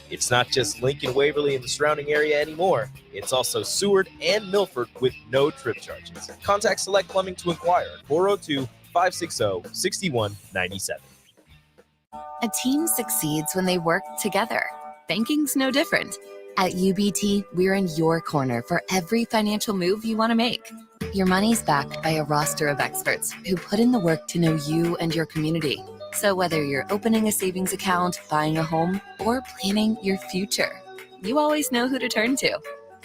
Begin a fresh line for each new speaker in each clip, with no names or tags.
It's not just Lincoln, Waverly, and the surrounding area anymore. It's also Seward and Milford with no trip charges. Contact Select Plumbing to inquire at 402-560-6197.
A team succeeds when they work together. Banking's no different. At UBT, we're in your corner for every financial move you want to make. Your money's backed by a roster of experts who put in the work to know you and your community. So whether you're opening a savings account, buying a home, or planning your future, you always know who to turn to.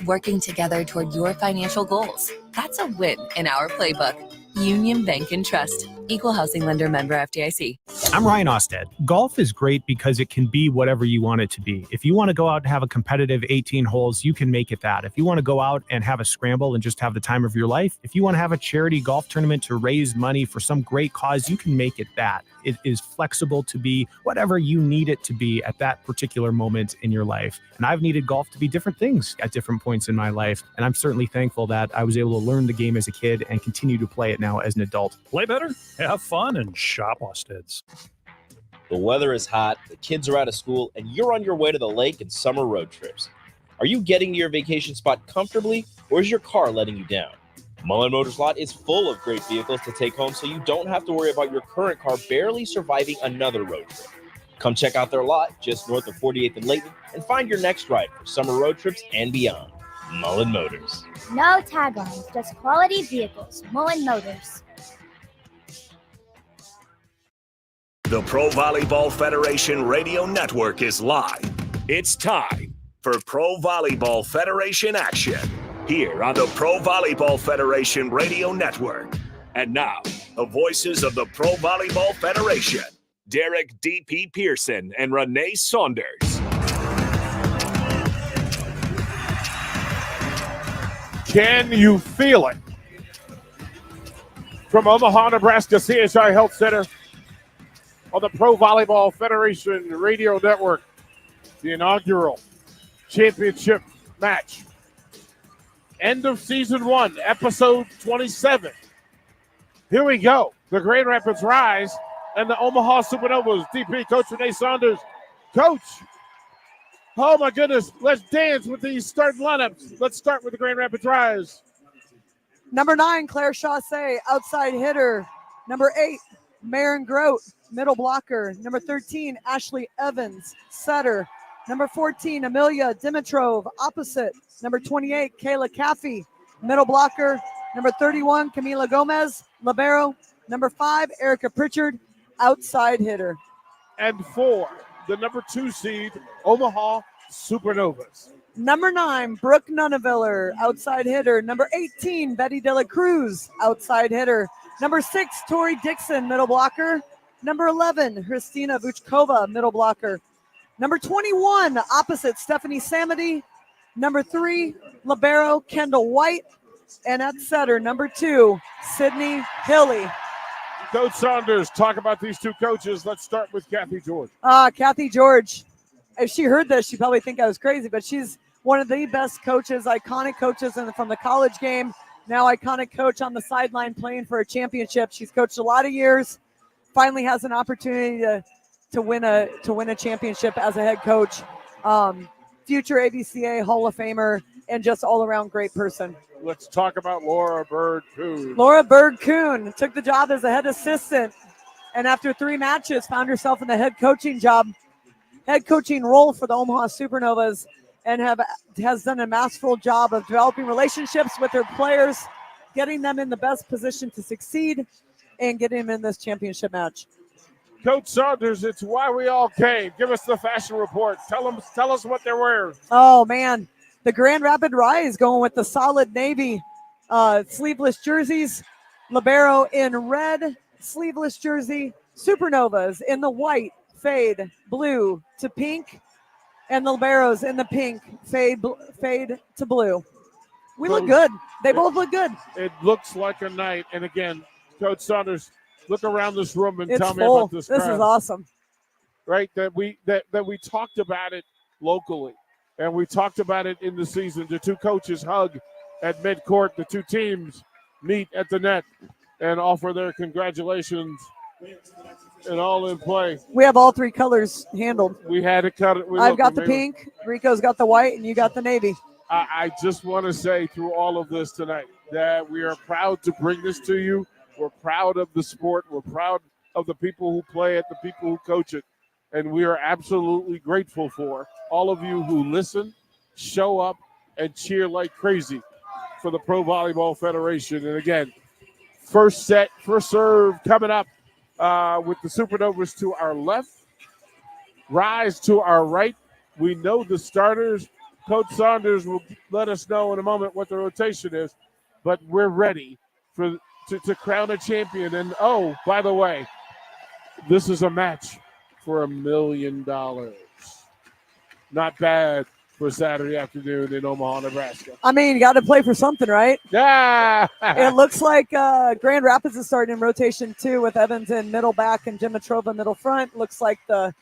Working together toward your financial goals. That's a win in our playbook. Union Bank and Trust. Equal housing lender, member FDIC.
I'm Ryan Osted. Golf is great because it can be whatever you want it to be. If you want to go out and have a competitive 18 holes, you can make it that. If you want to go out and have a scramble and just have the time of your life, if you want to have a charity golf tournament to raise money for some great cause, you can make it that. It is flexible to be whatever you need it to be at that particular moment in your life. And I've needed golf to be different things at different points in my life. And I'm certainly thankful that I was able to learn the game as a kid and continue to play it now as an adult.
Play better, have fun, and shop Osted's.
The weather is hot, the kids are out of school, and you're on your way to the lake and summer road trips. Are you getting to your vacation spot comfortably, or is your car letting you down? Mullen Motors Lot is full of great vehicles to take home so you don't have to worry about your current car barely surviving another road trip. Come check out their lot just north of 48th and Layton and find your next ride for summer road trips and beyond. Mullen Motors.
No taglines, just quality vehicles. Mullen Motors.
The Pro Volleyball Federation Radio Network is live. It's time for Pro Volleyball Federation action here on the Pro Volleyball Federation Radio Network. And now, the voices of the Pro Volleyball Federation, Derek D.P. Pearson and Renee Saunders.
Can you feel it? From Omaha, Nebraska, CHI Health Center on the Pro Volleyball Federation Radio Network, the inaugural championship match. End of season 1, episode 27. Here we go. The Grand Rapids Rise and the Omaha Supernovas. DP Coach Renee Saunders. Coach, oh my goodness, let's dance with these starting lineups. Let's start with the Grand Rapids Rise.
Number 9, Claire Chaussee, outside hitter. Number 8, Maren Grote, middle blocker. Number 13, Ashley Evans, setter. Number 14, Amelia Dimitrov, opposite. Number 28, Kayla Caffey, middle blocker. Number 31, Camila Gomez, libero. Number 5, Erica Pritchard, outside hitter.
And for the number 2 seed, Omaha Supernovas.
Number 9, Brooke Nuneviller, outside hitter. Number 18, Betty De La Cruz, outside hitter. Number 6, Tori Dixon, middle blocker. Number 11, Christina Vuchkova, middle blocker. Number 21, opposite, Stephanie Samity. Number 3, libero, Kendall White. And at setter, number 2, Sydney Hilly.
Coach Saunders, talk about these two coaches. Let's start with Kathy George.
Kathy George, if she heard this, she'd probably think I was crazy, but she's one of the best coaches, iconic coaches from the college game. Now iconic coach on the sideline playing for a championship. She's coached a lot of years. Finally has an opportunity to win a championship as a head coach. Future ABCA Hall of Famer and just all around great person.
Let's talk about Laura Bird-Coon.
Laura Bird-Coon took the job as a head assistant, and after 3 matches, found herself in the head coaching role for the Omaha Supernovas, and has done a masterful job of developing relationships with her players, getting them in the best position to succeed, and getting them in this championship match.
Coach Saunders, it's why we all came. Give us the fashion report. Tell us what they're wearing.
Oh man, the Grand Rapids Rise going with the solid navy sleeveless jerseys, libero in red sleeveless jersey, Supernovas in the white fade blue to pink, and the liberos in the pink fade to blue. We look good. They both look good.
It looks like a night. And again, Coach Saunders, look around this room and tell me
full.
about this crowd.
This is awesome.
Right, that we talked about it locally, and we talked about it in the season. The two coaches hug at midcourt. The two teams meet at the net and offer their congratulations and all in play.
We have all three colors handled.
We had to cut it.
I've got the pink, Rico's got the white, and you got the navy.
I just want to say through all of this tonight that we are proud to bring this to you. We're proud of the sport. We're proud of the people who play it, the people who coach it. And we are absolutely grateful for all of you who listen, show up, and cheer like crazy for the Pro Volleyball Federation. And again, first set, first serve coming up with the Supernovas to our left, Rise to our right. We know the starters. Coach Saunders will let us know in a moment what the rotation is, but we're ready to crown a champion. And oh, by the way, this is a match for $1 million. Not bad for Saturday afternoon in Omaha, Nebraska.
I mean, you got to play for something, right?
Yeah.
It looks like Grand Rapids is starting in rotation 2 with Evans in middle back and Dimitrova middle front. Looks like the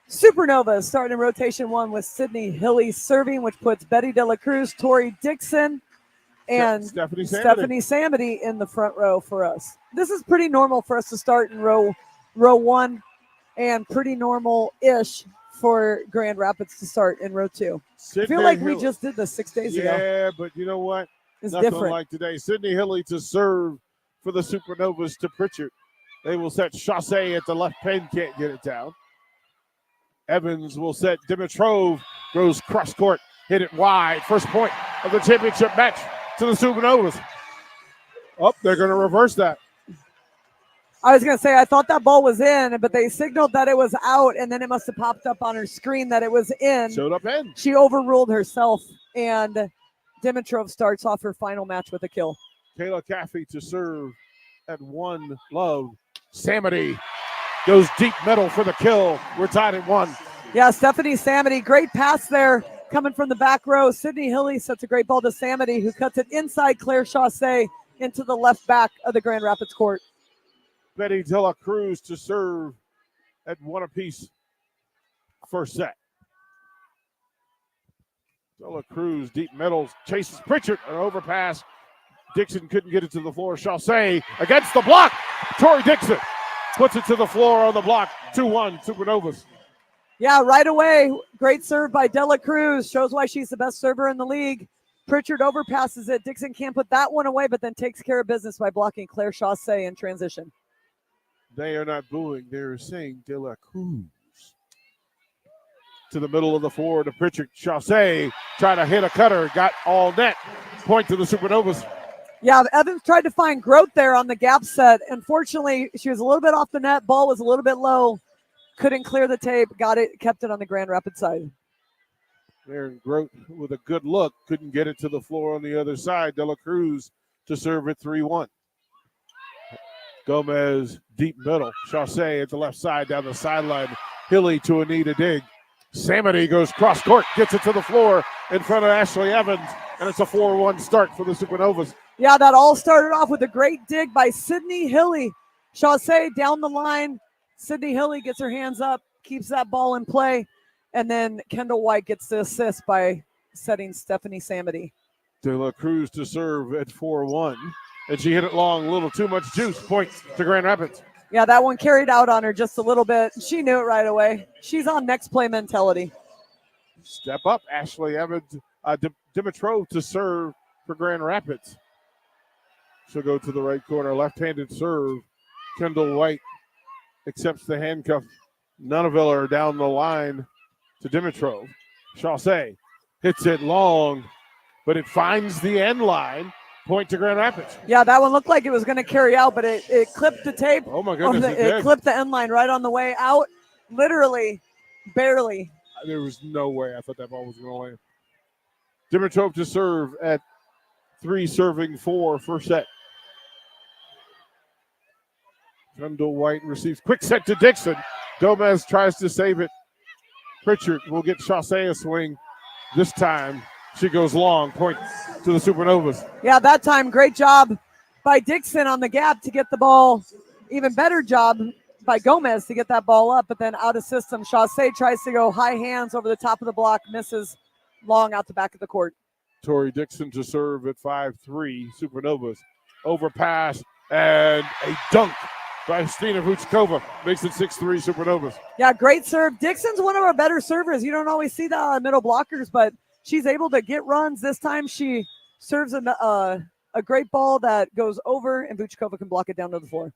Supernovas starting in rotation 1 with Sydney Hilly serving, which puts Betty De La Cruz, Tori Dixon, and Stephanie Samity in the front row for us. This is pretty normal for us to start in row 1, and pretty normal-ish for Grand Rapids to start in row 2. I feel like we just did this 6 days ago.
Yeah, but you know what?
It's
nothing
different.
like today. Sydney Hilly to serve for the Supernovas to Pritchard. They will set Chasse at the left pin, can't get it down. Evans will set Dimitrov, goes cross court, hit it wide. First point of the championship match to the Supernovas. Oh, they're going to reverse that.
I was going to say, I thought that ball was in, but they signaled that it was out, and then it must have popped up on her screen that it was in.
Showed up in.
She overruled herself, and Dimitrov starts off her final match with a kill.
Kayla Caffey to serve at 1 love. Samity goes deep middle for the kill. We're tied at 1.
Yeah, Stephanie Samity, great pass there coming from the back row. Sydney Hilly sets a great ball to Samity, who cuts it inside Claire Chasse into the left back of the Grand Rapids court.
Betty De La Cruz to serve at 1 apiece. First set. De La Cruz, deep middle, chases Pritchard, an overpass. Dixon couldn't get it to the floor. Chasse against the block. Tori Dixon puts it to the floor on the block. 2-1 Supernovas.
Yeah, right away. Great serve by De La Cruz. Shows why she's the best server in the league. Pritchard overpasses it. Dixon can't put that one away, but then takes care of business by blocking Claire Chasse in transition.
They are not booing. They're saying De La Cruz. To the middle of the floor to Pritchard. Chasse trying to hit a cutter. Got all net. Point to the Supernovas.
Yeah, Evans tried to find growth there on the gap set. Unfortunately, she was a little bit off the net. Ball was a little bit low. Couldn't clear the tape. Got it. Kept it on the Grand Rapids side.
Aaron Grote with a good look. Couldn't get it to the floor on the other side. De La Cruz to serve at 3-1. Gomez, deep middle. Chasse at the left side down the sideline. Hilly to Anita Dig. Samity goes cross court, gets it to the floor in front of Ashley Evans, and it's a 4-1 start for the Supernovas.
Yeah, that all started off with a great dig by Sydney Hilly. Chasse down the line. Sydney Hilly gets her hands up, keeps that ball in play, and then Kendall White gets the assist by setting Stephanie Samity.
De La Cruz to serve at 4-1. And she hit it long, a little too much juice. Point to Grand Rapids.
Yeah, that one carried out on her just a little bit. She knew it right away. She's on next play mentality.
Step up, Ashley Evans. Dimitrov to serve for Grand Rapids. She'll go to the right corner. Left-handed serve. Kendall White accepts the handcuff. Nunaville down the line to Dimitrov. Chasse hits it long, but it finds the end line. Point to Grand Rapids.
Yeah, that one looked like it was going to carry out, but it clipped the tape.
Oh, my goodness.
It clipped the end line right on the way out. Literally, barely.
There was no way I thought that ball was going to land. Dimitrov to serve at 3, serving 4, first set. Kendall White receives. Quick set to Dixon. Gomez tries to save it. Pritchard will get Chasse a swing. This time she goes long. Point to the Supernovas.
Yeah, that time, great job by Dixon on the gap to get the ball. Even better job by Gomez to get that ball up, but then out of system. Chasse tries to go high hands over the top of the block, misses long out the back of the court.
Tori Dixon to serve at 5-3. Supernovas. Overpass and a dunk by Stina Vuchkova. Makes it 6-3 Supernovas.
Yeah, great serve. Dixon's one of our better servers. You don't always see that on middle blockers, but she's able to get runs. This time she serves a great ball that goes over, and Vuchkova can block it down to the floor.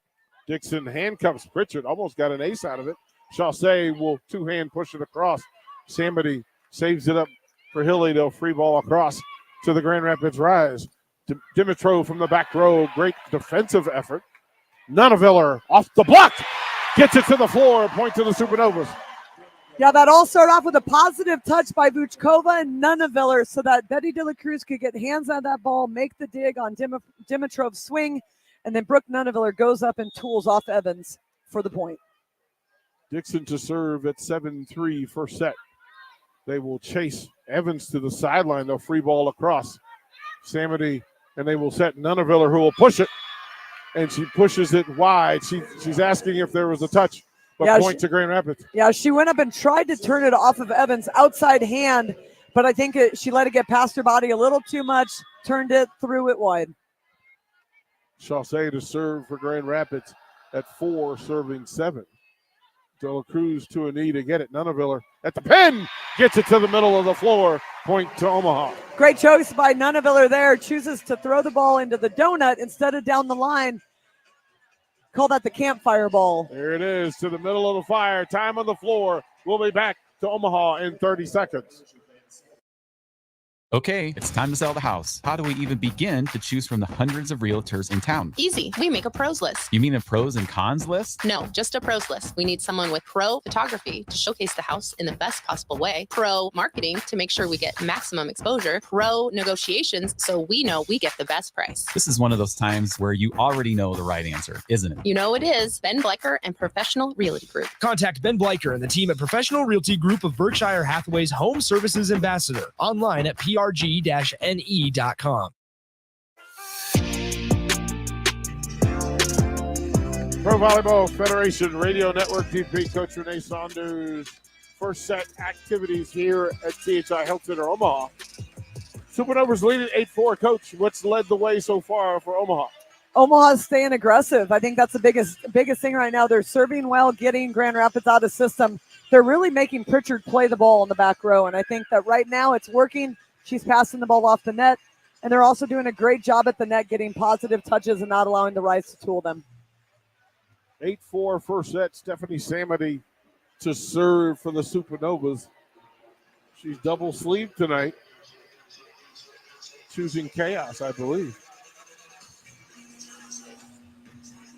Dixon handcuffs Pritchard. Almost got an ace out of it. Chaussee will two-hand push it across. Samity saves it up for Hilly. They'll free ball across to the Grand Rapids Rise. Dimitrov from the back row. Great defensive effort. Nunneveller off the block. Gets it to the floor. Point to the Supernovas.
Yeah, that all started off with a positive touch by Vuchkova and Nunneveller so that Betty De La Cruz could get hands on that ball, make the dig on Dimitrov's swing, and then Brooke Nunneveller goes up and tools off Evans for the point.
Dixon to serve at 7-3 first set. They will chase Evans to the sideline. They'll free ball across. Samity, and they will set Nunneveller, who will push it. And she pushes it wide. She's asking if there was a touch, but point to Grand Rapids.
Yeah, she went up and tried to turn it off of Evans' outside hand, but I think she let it get past her body a little too much, turned it, threw it wide.
Chaussee to serve for Grand Rapids at 4, serving 7. De La Cruz to a knee to get it. Nunneveller at the pin, gets it to the middle of the floor. Point to Omaha.
Great choice by Nunneveller there. Chooses to throw the ball into the donut instead of down the line. Call that the campfire ball.
There it is, to the middle of the fire. Time on the floor. We'll be back to Omaha in 30 seconds.
Okay, it's time to sell the house. How do we even begin to choose from the hundreds of realtors in town?
Easy. We make a pros list.
You mean a pros and cons list?
No, just a pros list. We need someone with pro photography to showcase the house in the best possible way, pro marketing to make sure we get maximum exposure, pro negotiations so we know we get the best price.
This is one of those times where you already know the right answer, isn't it?
You know it is. Ben Bleicher and Professional Realty Group.
Contact Ben Bleicher and the team at Professional Realty Group of Berkshire Hathaway's Home Services Ambassador. Online at prg-ne.com.
Pro Volleyball Federation Radio Network DP Coach Renee Saunders. First set activities here at CHI Health Center Omaha. Supernovas leading 8-4. Coach, what's led the way so far for Omaha?
Omaha's staying aggressive. I think that's the biggest thing right now. They're serving well, getting Grand Rapids out of system. They're really making Pritchard play the ball in the back row, and I think that right now it's working. She's passing the ball off the net, and they're also doing a great job at the net, getting positive touches and not allowing the Rise to tool them.
8-4 first set. Stephanie Samity to serve for the Supernovas. She's double sleeved tonight, choosing chaos, I believe.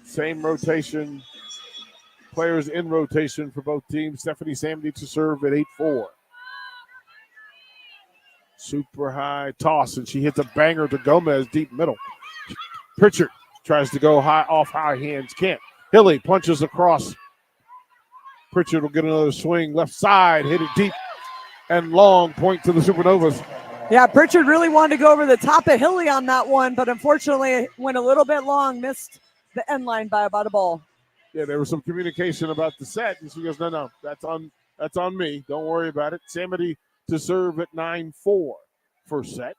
Same rotation, players in rotation for both teams. Stephanie Samity to serve at 8-4. Super high toss, and she hits a banger to Gomez, deep middle. Pritchard tries to go high off high hands, can't. Hilly punches across. Pritchard will get another swing, left side, hit it deep and long, point to the Supernovas.
Yeah, Pritchard really wanted to go over the top of Hilly on that one, but unfortunately went a little bit long, missed the end line by about a ball.
Yeah, there was some communication about the set, and she goes, no, that's on me. Don't worry about it. Samity to serve at 9-4 first set.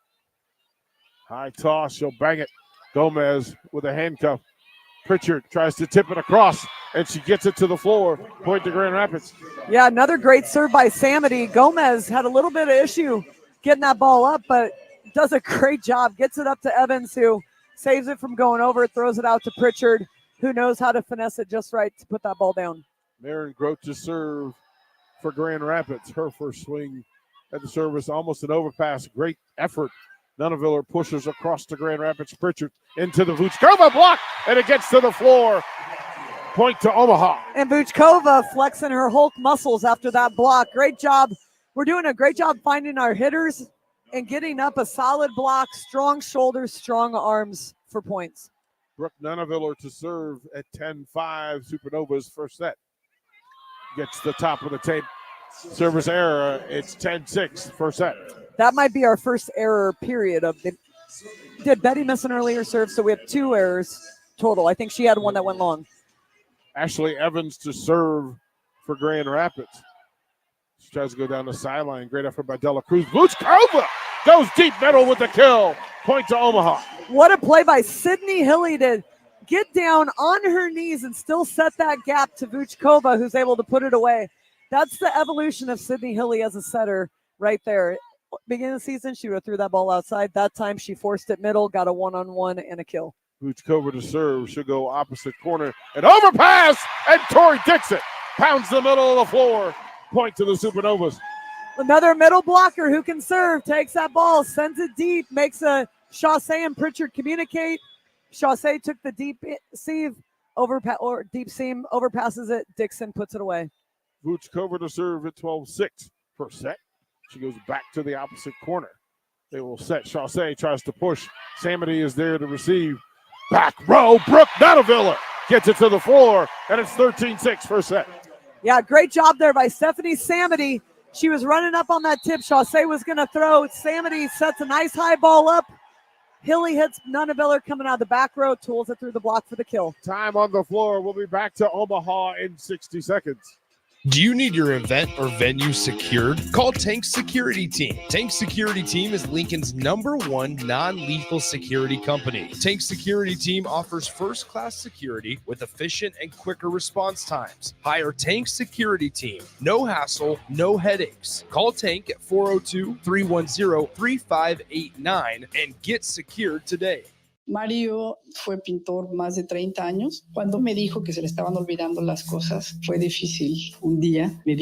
High toss, she'll bang it. Gomez with a handcuff. Pritchard tries to tip it across, and she gets it to the floor. Point to Grand Rapids.
Yeah, another great serve by Samity. Gomez had a little bit of issue getting that ball up, but does a great job. Gets it up to Evans, who saves it from going over, throws it out to Pritchard, who knows how to finesse it just right to put that ball down.
Maren Grote to serve for Grand Rapids. Her first swing at the service, almost an overpass. Great effort. Nunneveller pushes across to Grand Rapids. Pritchard into the Vuchkova block, and it gets to the floor. Point to Omaha.
And Vuchkova flexing her Hulk muscles after that block. Great job. We're doing a great job finding our hitters and getting up a solid block, strong shoulders, strong arms for points.
Brooke Nunneveller to serve at 10-5. Supernovas first set. Gets the top of the tape. Service error. It's 10-6 first set.
That might be our first error period. Did Betty miss an earlier serve? So we have 2 errors total. I think she had one that went long.
Ashley Evans to serve for Grand Rapids. She tries to go down the sideline. Great effort by De La Cruz. Vuchkova goes deep middle with the kill. Point to Omaha.
What a play by Sydney Hilly to get down on her knees and still set that gap to Vuchkova, who's able to put it away. That's the evolution of Sydney Hilly as a setter right there. Beginning of the season, she would have threw that ball outside. That time she forced it middle, got a one-on-one and a kill.
Vuchkova to serve. She'll go opposite corner. An overpass, and Tori Dixon pounds the middle of the floor. Point to the Supernovas.
Another middle blocker who can serve, takes that ball, sends it deep, makes a Chaussee and Pritchard communicate. Chaussee took the deep seam, overpasses it. Dixon puts it away.
Vuchkova to serve at 12-6 per set. She goes back to the opposite corner. They will set. Chaussee tries to push. Samity is there to receive. Back row, Brooke Nonavilla gets it to the floor, and it's 13-6 first set.
Yeah, great job there by Stephanie Samity. She was running up on that tip. Chaussee was going to throw. Samity sets a nice high ball up. Hilly hits Nonavilla coming out of the back row, tools it through the block for the kill.
Time on the floor. We'll be back to Omaha in 60 seconds.
Do you need your event or venue secured? Call Tank Security Team. Tank Security Team is Lincoln's #1 non-lethal security company. Tank Security Team offers first-class security with efficient and quicker response times. Hire Tank Security Team. No hassle, no headaches. Call Tank at 402-310-3589 and get secured today.
Mario fue pintor más de 30 años. Cuando me dijo que se le estaban olvidando las cosas, fue difícil. Un día me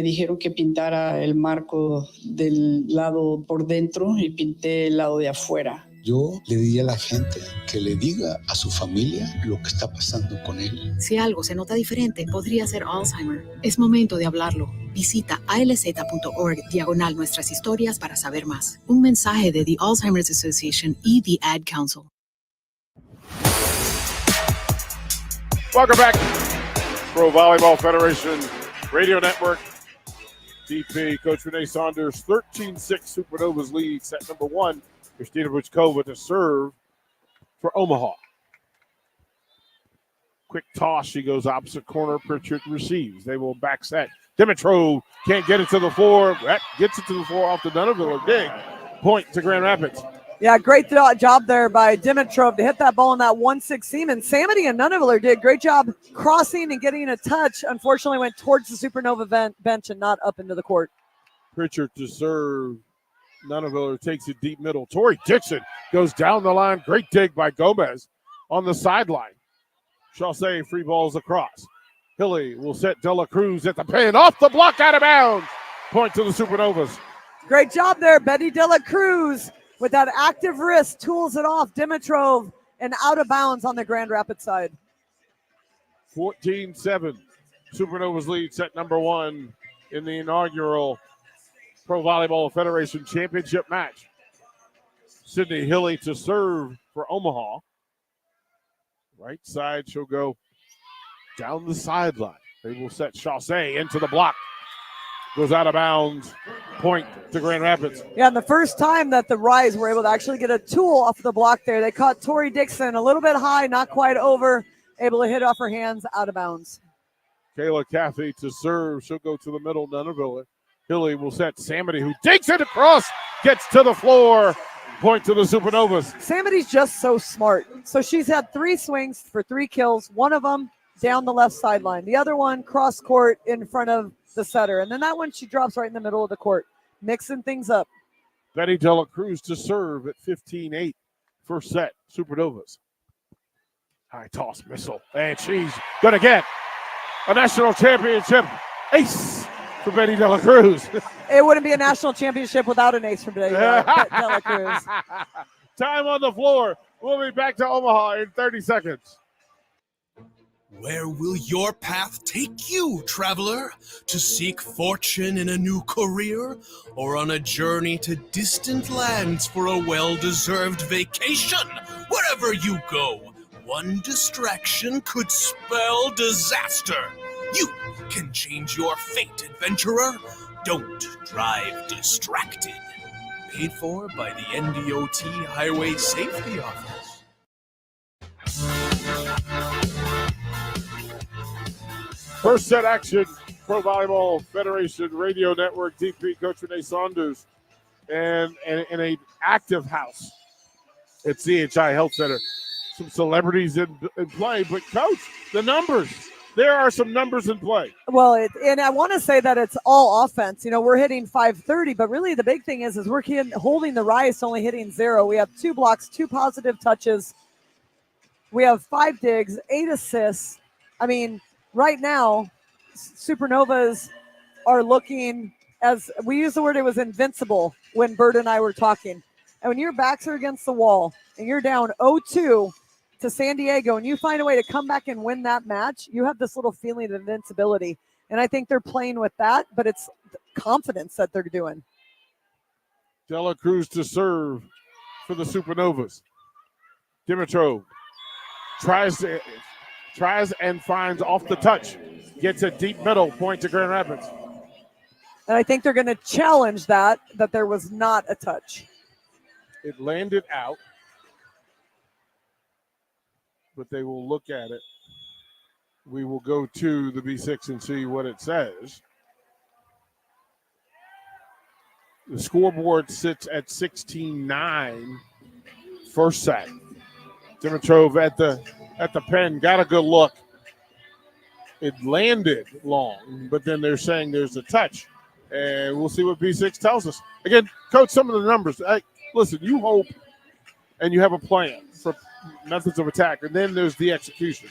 dijeron que pintara el marco del lado por dentro y pinté el lado de afuera.
Yo le diría a la gente que le diga a su familia lo que está pasando con él.
Si algo se nota diferente, podría ser Alzheimer. Es momento de hablarlo. Visita alz.org/nuestras historias para saber más. Un mensaje de The Alzheimer's Association y The Ad Council.
Welcome back. Pro Volleyball Federation Radio Network. DP, Coach Renee Saunders, 13-6 Supernovas lead, set number 1. Christina Vuchkova to serve for Omaha. Quick toss. She goes opposite corner. Pritchard receives. They will back set. Dimitrov can't get it to the floor. That gets it to the floor off the Nonavilla dig. Point to Grand Rapids.
Yeah, great job there by Dimitrov to hit that ball in that 1-6 seam. And Samity and Nonavilla did great job crossing and getting a touch. Unfortunately, went towards the Supernova bench and not up into the court.
Pritchard to serve. Nonavilla takes it deep middle. Tori Dixon goes down the line. Great dig by Gomez on the sideline. Chaussee free balls across. Hilly will set Dela Cruz at the pin. Off the block, out of bounds. Point to the Supernovas.
Great job there. Betty Dela Cruz with that active wrist tools it off. Dimitrov and out of bounds on the Grand Rapids side.
14-7. Supernovas lead, set number 1 in the inaugural Pro Volleyball Federation Championship match. Sydney Hilly to serve for Omaha. Right side, she'll go down the sideline. They will set Chaussee into the block. Goes out of bounds. Point to Grand Rapids.
Yeah, and the first time that the Rise were able to actually get a tool off the block there, they caught Tori Dixon a little bit high, not quite over, able to hit off her hands, out of bounds.
Kayla Caffey to serve. She'll go to the middle, Nonavilla. Hilly will set Samity, who digs it across, gets to the floor. Point to the Supernovas.
Samity's just so smart. So she's had 3 swings for 3 kills. One of them down the left sideline. The other one cross court in front of the setter. And then that one she drops right in the middle of the court, mixing things up.
Betty Dela Cruz to serve at 15-8. First set, Supernovas. High toss missile. And she's going to get a national championship ace for Betty Dela Cruz.
It wouldn't be a national championship without an ace from Betty Dela Cruz.
Time on the floor. We'll be back to Omaha in 30 seconds.
Where will your path take you, traveler? To seek fortune in a new career? Or on a journey to distant lands for a well-deserved vacation? Wherever you go, one distraction could spell disaster. You can change your fate, adventurer. Don't drive distracted. Paid for by the NDOT Highway Safety Office.
First set action, Pro Volleyball Federation Radio Network, DP Coach Renee Saunders, and in an active house at CHI Health Center. some celebrities in play, but Coach, the numbers. There are some numbers in play.
Well, and I want to say that it's all offense. We're hitting 530, but really the big thing is we're holding the Rice, only hitting 0. We have 2 blocks, 2 positive touches. We have 5 digs, 8 assists. I mean, right now, Supernovas are looking, as we use the word, it was invincible when Bert and I were talking. And when your backs are against the wall and you're down 0-2 to San Diego and you find a way to come back and win that match, you have this little feeling of invincibility. And I think they're playing with that, but it's confidence that they're doing.
Dela Cruz to serve for the Supernovas. Dimitrov tries and finds off the touch. Gets a deep middle, point to Grand Rapids.
And I think they're going to challenge that there was not a touch.
It landed out, but they will look at it. We will go to the B6 and see what it says. The scoreboard sits at 16-9, first set. Dimitrov at the pen, got a good look. It landed long, but then they're saying there's a touch. And we'll see what B6 tells us. Again, Coach, some of the numbers. Listen, you hope and you have a plan for methods of attack, and then there's the execution.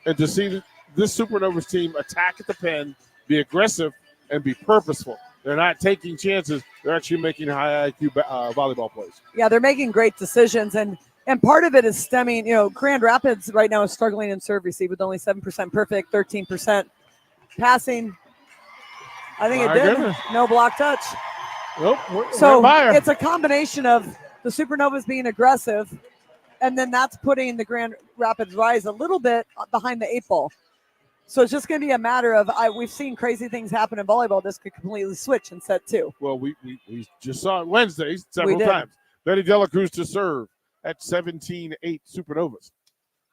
And to see this Supernovas team attack at the pen, be aggressive, and be purposeful. They're not taking chances. They're actually making high IQ volleyball plays.
Yeah, they're making great decisions. And part of it is stemming, Grand Rapids right now is struggling in serve receive with only 7% perfect, 13% passing. I think it did. Goodness. No block touch.
Nope.
So it's a combination of the Supernovas being aggressive, and then that's putting the Grand Rapids Rise a little bit behind the 8 ball. So it's just going to be a matter of we've seen crazy things happen in volleyball. This could completely switch in set 2.
Well, we just saw it Wednesday several times. Betty Dela Cruz to serve at 17-8 Supernovas.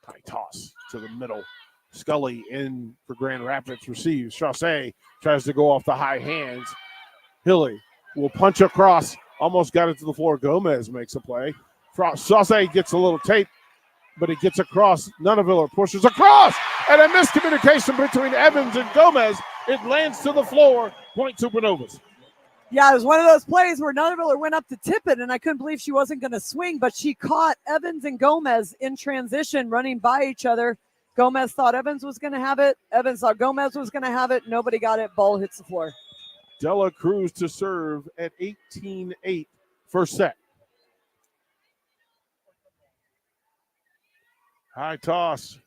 High toss to the middle. Scully in for Grand Rapids receives. Chaussee tries to go off the high hands. Hilly will punch across. Almost got it to the floor. Gomez makes a play. Chaussee gets a little tape, but he gets across. Nunaviller pushes across. And a miscommunication between Evans and Gomez. It lands to the floor. Point Supernovas.
Yeah, it was one of those plays where Nunaviller went up to tip it, and I couldn't believe she wasn't going to swing, but she caught Evans and Gomez in transition running by each other. Gomez thought Evans was going to have it. Evans thought Gomez was going to have it. Nobody got it. Ball hits the floor.
Dela Cruz to serve at 18-8, first set. High toss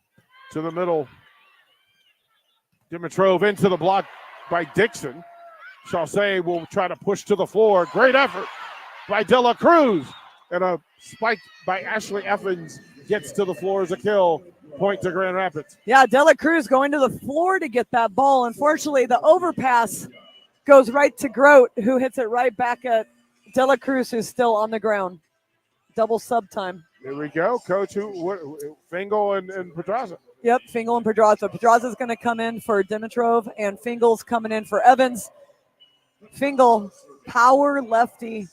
to the middle. Dimitrov into the block by Dixon. Chaussee will try to push to the floor. Great effort by Dela Cruz. And a spike by Ashley Evans gets to the floor as a kill. Point to Grand Rapids.
Yeah, Dela Cruz going to the floor to get that ball. Unfortunately, the overpass goes right to Grote, who hits it right back at Dela Cruz, who's still on the ground. Double sub time.
There we go, Coach. Fingal and Pedraza.
Yep, Fingal and Pedraza. Pedraza's going to come in for Dimitrov, and Fingal's coming in for Evans. Fingal, power lefty,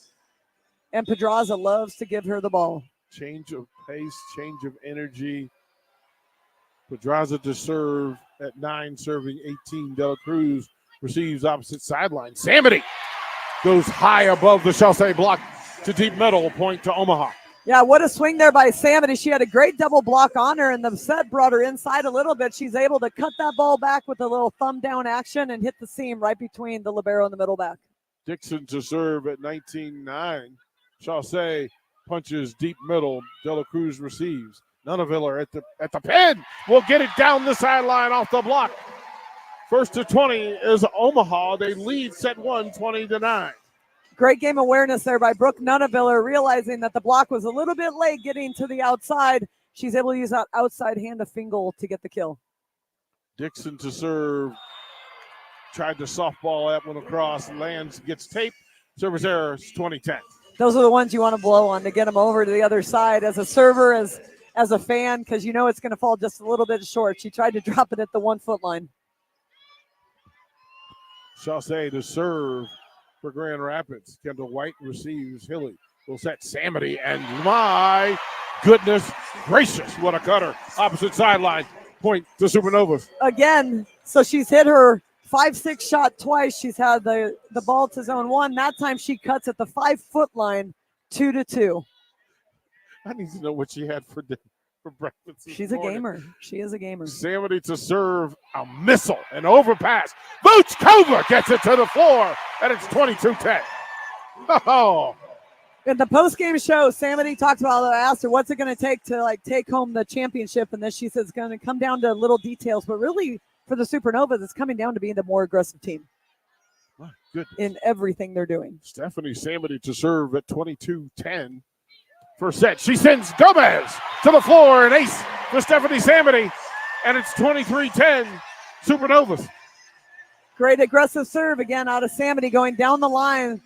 and Pedraza loves to give her the ball.
Change of pace, change of energy. Pedraza to serve at 9, serving 18. Dela Cruz receives opposite sideline. Samity goes high above the Chaussee block to deep middle, point to Omaha.
Yeah, what a swing there by Samity. She had a great double block on her, and the set brought her inside a little bit. She's able to cut that ball back with a little thumb down action and hit the seam right between the libero and the middle back.
Dixon to serve at 19-9. Chaussee punches deep middle. Dela Cruz receives. Nunaviller at the pin will get it down the sideline off the block. First to 20 is Omaha. They lead set 1, 20-9.
Great game awareness there by Brooke Nunaviller, realizing that the block was a little bit late getting to the outside. She's able to use that outside hand of Fingal to get the kill.
Dixon to serve. Tried to softball that one across. Lands, gets taped. Service error, 20-10.
Those are the ones you want to blow on to get them over to the other side as a server, as a fan, because you know it's going to fall just a little bit short. She tried to drop it at the 1 foot line.
Chaussee to serve for Grand Rapids. Kendall White receives. Hilly will set Samity, and my goodness gracious, what a cutter. Opposite sideline, point to Supernovas.
Again, so she's hit her 5-6 shot twice. She's had the ball to zone 1. That time she cuts at the 5-foot line, 2-2.
I need to know what she had for breakfast.
She's a gamer. She is a gamer.
Samity to serve a missile, an overpass. Vuchkova gets it to the floor, and it's 22-10. Oh.
In the post-game show, Samity talked about it. I asked her, what's it going to take to take home the championship? And then she says it's going to come down to little details. But really, for the Supernovas, it's coming down to being the more aggressive team.
My goodness.
In everything they're doing.
Stephanie Samity to serve at 22-10. First set, she sends Gomez to the floor, an ace for Stephanie Samity, and it's 23-10, Supernovas.
Great aggressive serve again out of Samity, going down the line,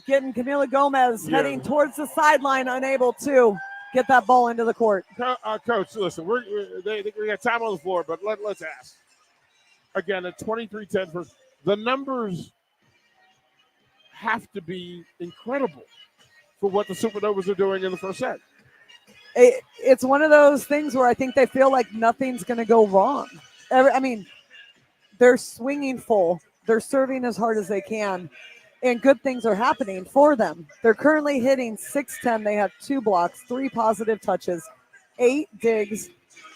getting Camila Gomez heading towards the sideline, unable to get that ball into the court.
Coach, listen, we got time on the floor, but let's ask. Again, at 23-10, the numbers have to be incredible for what the Supernovas are doing in the first set.
It's one of those things where I think they feel like nothing's going to go wrong. I mean, they're swinging full. They're serving as hard as they can, and good things are happening for them. They're currently hitting 6-10. They have 2 blocks, 3 positive touches, 8 digs,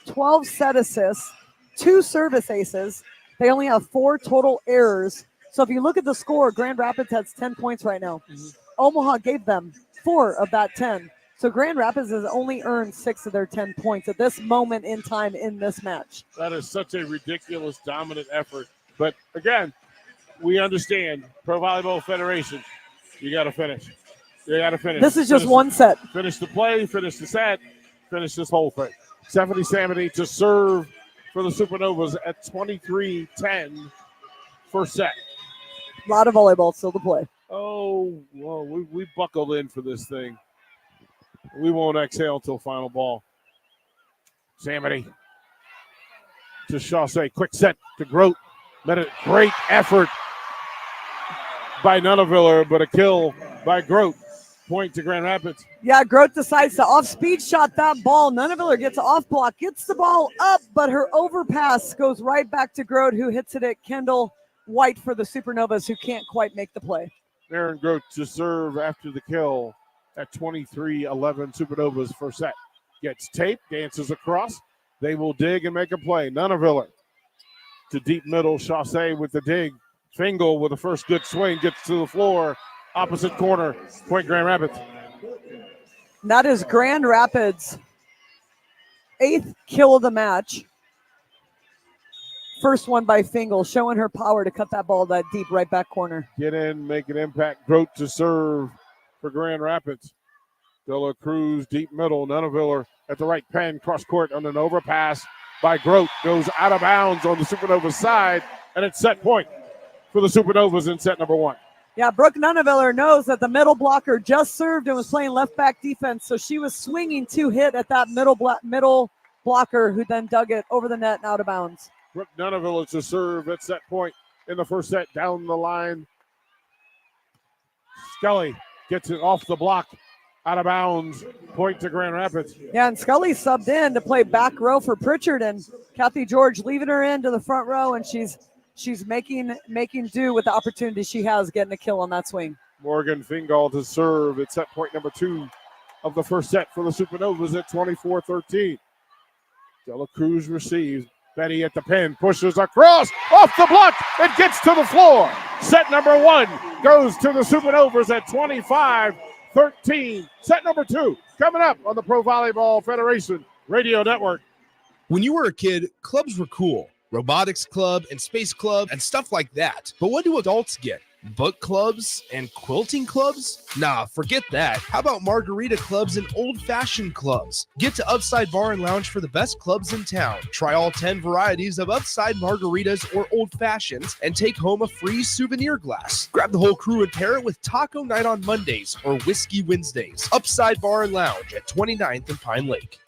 12 set assists, 2 service aces. They only have 4 total errors. So if you look at the score, Grand Rapids has 10 points right now. Omaha gave them 4 of that 10. So Grand Rapids has only earned 6 of their 10 points at this moment in time in this match.
That is such a ridiculous, dominant effort. But again, we understand Pro Volleyball Federation. You got to finish. You got to finish.
This is just one set.
Finish the play, finish the set, finish this whole thing. Stephanie Samity to serve for the Supernovas at 23-10 first set.
A lot of volleyball still to play.
Oh, well, we buckled in for this thing. We won't exhale until final ball. Samity to Chaussee. Quick set to Grote. Great effort by Nunaviller, but a kill by Grote. Point to Grand Rapids.
Yeah, Grote decides to off-speed shot that ball. Nunaviller gets off block, gets the ball up, but her overpass goes right back to Grote, who hits it at Kendall White for the Supernovas, who can't quite make the play.
Aaron Grote to serve after the kill at 23-11. Supernovas first set. Gets taped, dances across. They will dig and make a play. Nunaviller to deep middle. Chaussee with the dig. Fingal with the first good swing. Gets to the floor. Opposite corner. Point Grand Rapids.
That is Grand Rapids' 8th kill of the match. First one by Fingal, showing her power to cut that ball that deep right back corner.
Get in, make an impact. Grote to serve for Grand Rapids. De La Cruz, deep middle. Nunaviller at the right pen, cross court on an overpass by Grote. Goes out of bounds on the Supernovas side, and it's set point for the Supernovas in set number 1.
Yeah, Brooke Nunaviller knows that the middle blocker just served and was playing left back defense, so she was swinging to hit at that middle blocker, who then dug it over the net and out of bounds.
Brooke Nunaviller to serve at set point in the first set. Down the line, Scully gets it off the block, out of bounds, point to Grand Rapids.
Yeah, and Scully subbed in to play back row for Pritchard, and Kathy George leaving her into the front row, and she's making do with the opportunity she has, getting a kill on that swing.
Morgan Fingal to serve at set point number 2 of the first set for the Supernovas at 24-13. De La Cruz receives. Betty at the pin, pushes across, off the block, it gets to the floor. Set number 1 goes to the Supernovas at 25-13. Set number 2 coming up on the Pro Volleyball Federation Radio Network.
When you were a kid, clubs were cool. Robotics club and space club and stuff like that. But what do adults get? Book clubs and quilting clubs? Nah, forget that. How about margarita clubs and old-fashioned clubs? Get to Upside Bar and Lounge for the best clubs in town. Try all 10 varieties of Upside margaritas or old fashions and take home a free souvenir glass. Grab the whole crew and pair it with taco night on Mondays or whiskey Wednesdays. Upside Bar and Lounge at 29th and Pine Lake.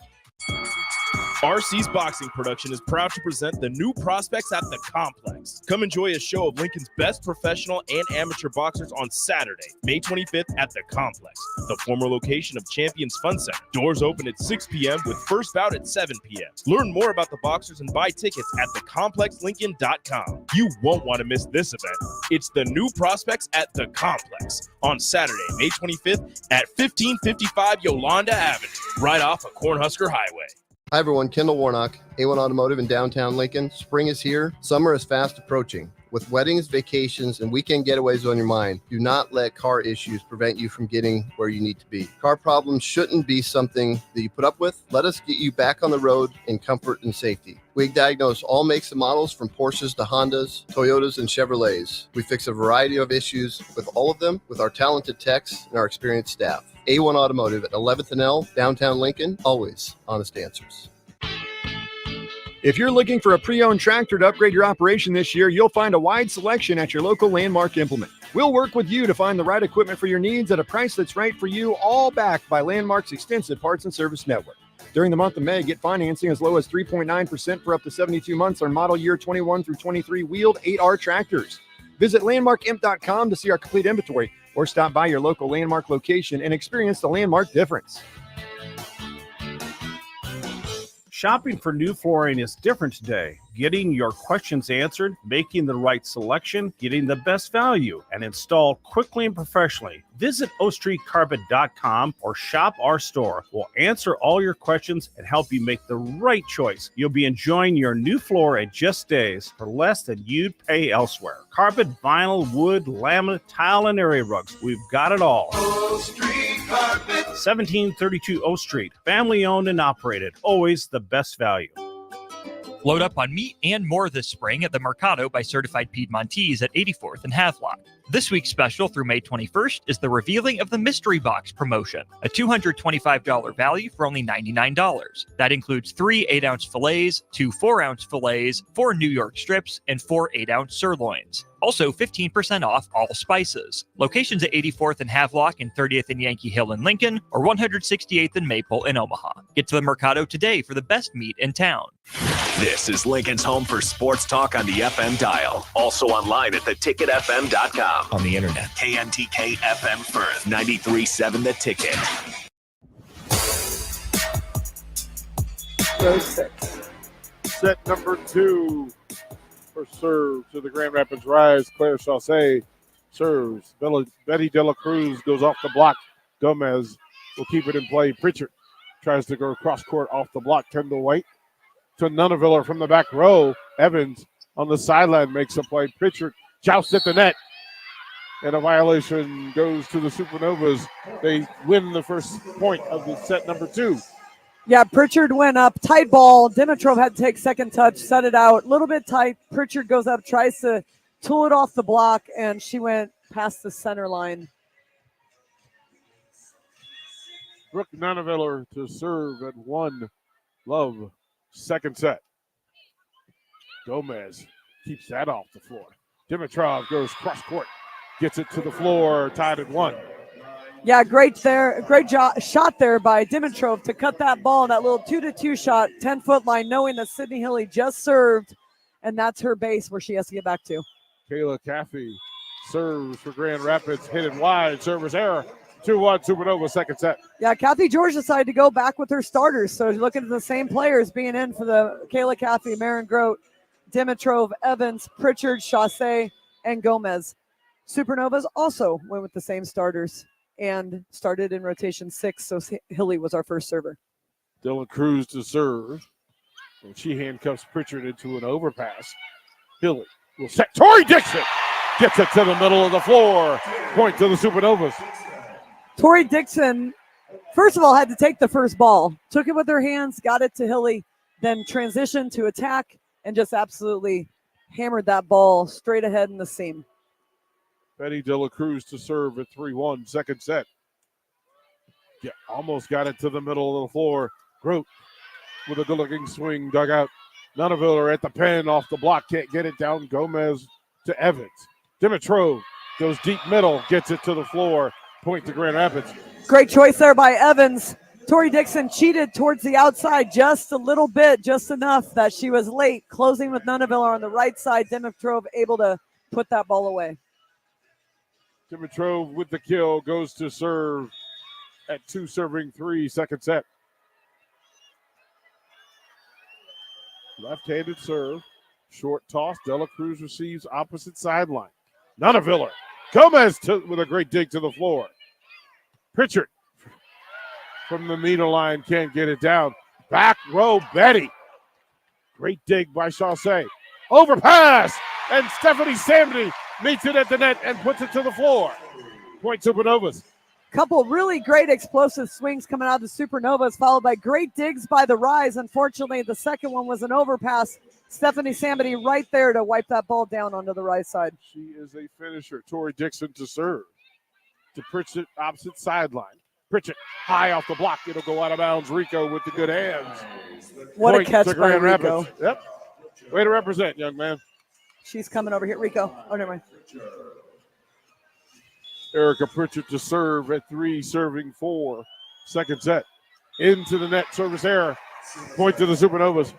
RC's boxing production is proud to present the new prospects at the Complex. Come enjoy a show of Lincoln's best professional and amateur boxers on Saturday, May 25th at the Complex, the former location of Champions Fun Center. Doors open at 6 p.m. with first bout at 7 p.m. Learn more about the boxers and buy tickets at thecomplexlincoln.com. You won't want to miss this event. It's the new prospects at the Complex on Saturday, May 25th at 1555 Yolanda Avenue, right off of Cornhusker Highway.
Hi everyone, Kendall Warnock, A1 Automotive in downtown Lincoln. Spring is here, summer is fast approaching. With weddings, vacations, and weekend getaways on your mind, do not let car issues prevent you from getting where you need to be. Car problems shouldn't be something that you put up with. Let us get you back on the road in comfort and safety. We diagnose all makes and models from Porsches to Hondas, Toyotas, and Chevrolets. We fix a variety of issues with all of them with our talented techs and our experienced staff. A1 Automotive at 11th and L, downtown Lincoln, always honest answers.
If you're looking for a pre-owned tractor to upgrade your operation this year, you'll find a wide selection at your local Landmark Implement. We'll work with you to find the right equipment for your needs at a price that's right for you, all backed by Landmark's extensive parts and service network. During the month of May, get financing as low as 3.9% for up to 72 months on model year 21 through 23 wheeled 8R tractors. Visit landmarkimp.com to see our complete inventory or stop by your local Landmark location and experience the Landmark difference.
Shopping for new flooring is different today. Getting your questions answered, making the right selection, getting the best value, and installed quickly and professionally. Visit ostreetcarpet.com or shop our store. We'll answer all your questions and help you make the right choice. You'll be enjoying your new floor in just days for less than you'd pay elsewhere. Carpet, vinyl, wood, laminate, tile, and area rugs. We've got it all.
O Street Carpet.
1732 O Street. Family owned and operated. Always the best value.
Load up on meat and more this spring at the Mercado by Certified Piedmontese at 84th and Havelock. This week's special through May 21st is the revealing of the Mystery Box promotion, a $225 value for only $99. That includes 3 8-ounce fillets, 2 4-ounce fillets, 4 New York strips, and 4 8-ounce sirloins. Also, 15% off all spices. Locations at 84th and Havelock and 30th and Yankee Hill in Lincoln, or 168th and Maple in Omaha. Get to the Mercado today for the best meat in town.
This is Lincoln's home for sports talk on the FM dial. Also online at theticketfm.com.
On the internet.
KNTK FM Firth, 93.7 The Ticket.
Row 6. Set number 2. First serve to the Grand Rapids Rise. Claire Chaussee serves. Betty De La Cruz goes off the block. Gomez will keep it in play. Pritchard tries to go cross court off the block. Kendall White to Nunaviller from the back row. Evans on the sideline makes a play. Pritchard jousts at the net. And a violation goes to the Supernovas. They win the first point of the set number 2.
Yeah, Pritchard went up. Tight ball. Dimitrov had to take second touch, set it out. A little bit tight. Pritchard goes up, tries to tool it off the block, and she went past the center line.
Brooke Nunaviller to serve at 1. Love, second set. Gomez keeps that off the floor. Dimitrov goes cross court. Gets it to the floor, tied at 1.
Yeah, great shot there by Dimitrov to cut that ball, that little 2-2 shot, 10-foot line, knowing that Sydney Hilly just served, and that's her base where she has to get back to.
Kayla Caffey serves for Grand Rapids, hit it wide, service error, 2-1 Supernova, second set.
Yeah, Kathy George decided to go back with her starters, so looking at the same players being in for the Kayla Caffey, Marin Grote, Dimitrov, Evans, Pritchard, Chaussee, and Gomez. Supernovas also went with the same starters and started in rotation 6, so Hilly was our first server.
De La Cruz to serve, and she handcuffs Pritchard into an overpass. Hilly will set. Tori Dixon gets it to the middle of the floor. Point to the Supernovas.
Tori Dixon, first of all, had to take the first ball. Took it with her hands, got it to Hilly, then transitioned to attack, and just absolutely hammered that ball straight ahead in the seam.
Betty De La Cruz to serve at 3-1, second set. Yeah, almost got it to the middle of the floor. Grote with a good-looking swing, dug out. Nunaviller at the pen, off the block, can't get it down. Gomez to Evans. Dimitrov goes deep middle, gets it to the floor. Point to Grand Rapids.
Great choice there by Evans. Tori Dixon cheated towards the outside just a little bit, just enough that she was late. Closing with Nunaville on the right side. Dimitrov able to put that ball away.
Dimitrov with the kill goes to serve at 2-3, second set. Left-handed serve. Short toss. Dela Cruz receives opposite sideline. Nunaville. Gomez with a great dig to the floor. Pritchard from the needle line can't get it down. Back row Betty. Great dig by Chaussee. Overpass. And Stephanie Samedy meets it at the net and puts it to the floor. Point Supernovas.
Couple really great explosive swings coming out of the Supernovas, followed by great digs by the Rise. Unfortunately, the second one was an overpass. Stephanie Samedy right there to wipe that ball down onto the right side.
She is a finisher. Tori Dixon to serve. To Pritchett, opposite sideline. Pritchett high off the block. It'll go out of bounds. Rico with the good hands.
What
Point
a catch
to
by
Grand
Rico.
Rapids. Yep. Way to represent, young man.
She's coming over here. Rico. Oh, never mind.
Erica Pritchett to serve at 3, serving 4. Second set. Into the net. Service error. Point to the Supernovas.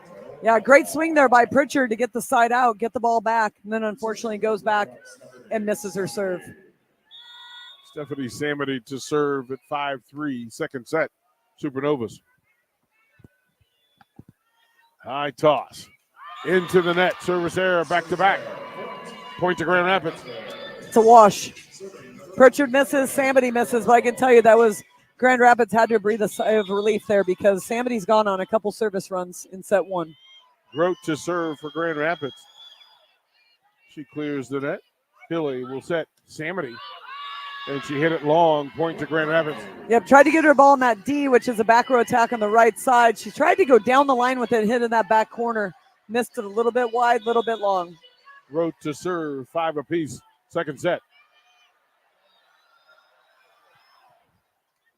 Yeah, great swing there by Pritchard to get the side out, get the ball back, and then unfortunately goes back and misses her serve.
Stephanie Samedy to serve at 5-3, second set. Supernovas. High toss. Into the net. Service error. Back to back. Point to Grand Rapids.
It's a wash. Pritchard misses, Samedy misses, but I can tell you that was Grand Rapids had to breathe a sigh of relief there because Samedy's gone on a couple service runs in set 1.
Grote to serve for Grand Rapids. She clears the net. Hilly will set Samedy. And she hit it long. Point to Grand Rapids.
Yep, tried to get her ball in that D, which is a back row attack on the right side. She tried to go down the line with it, hit in that back corner. Missed it a little bit wide, a little bit long.
Grote to serve, 5 apiece. Second set.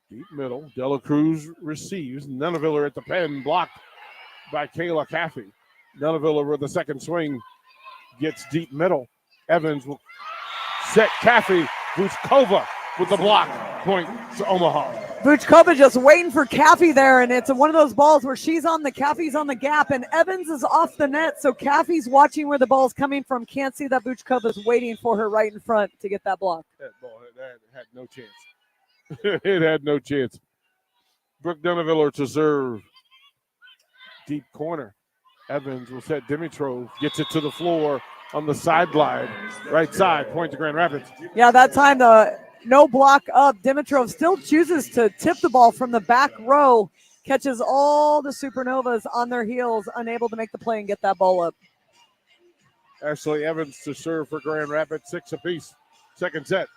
Deep middle. Dela Cruz receives. Nunaville at the pen, blocked by Kayla Caffey. Nunaville with the second swing gets deep middle. Evans will set Caffey. Vuchkova with the block. Point to Omaha.
Vuchkova just waiting for Caffey there, and it's one of those balls where Caffey's on the gap, and Evans is off the net, so Caffey's watching where the ball's coming from. Can't see that Vuchkova's waiting for her right in front to get that block.
That ball had no chance. It had no chance. Brooke Nunaville to serve. Deep corner. Evans will set Dimitrov. Gets it to the floor on the sideline. Right side. Point to Grand Rapids.
Yeah, that time no block up. Dimitrov still chooses to tip the ball from the back row. Catches all the Supernovas on their heels. Unable to make the play and get that ball up.
Ashley Evans to serve for Grand Rapids. 6 apiece. Second set.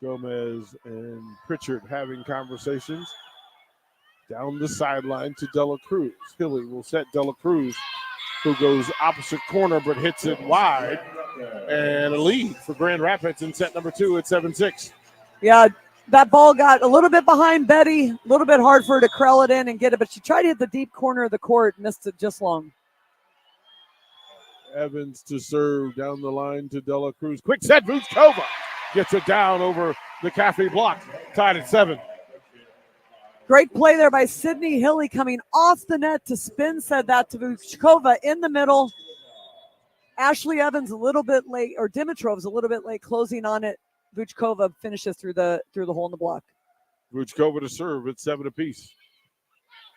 Gomez and Pritchard having conversations. Down the sideline to Dela Cruz. Hilly will set Dela Cruz, who goes opposite corner but hits it wide. And a lead for Grand Rapids in set number 2 at 7-6.
Yeah, that ball got a little bit behind Betty. A little bit hard for her to curl it in and get it, but she tried to hit the deep corner of the court, missed it just long.
Evans to serve down the line to Dela Cruz. Quick set, Vuchkova gets it down over the Caffey block. Tied at 7.
Great play there by Sydney Hilly coming off the net to spin, said that to Vuchkova in the middle. Ashley Evans a little bit late, or Dimitrov's a little bit late closing on it. Vuchkova finishes through the hole in the block.
Vuchkova to serve at 7 apiece.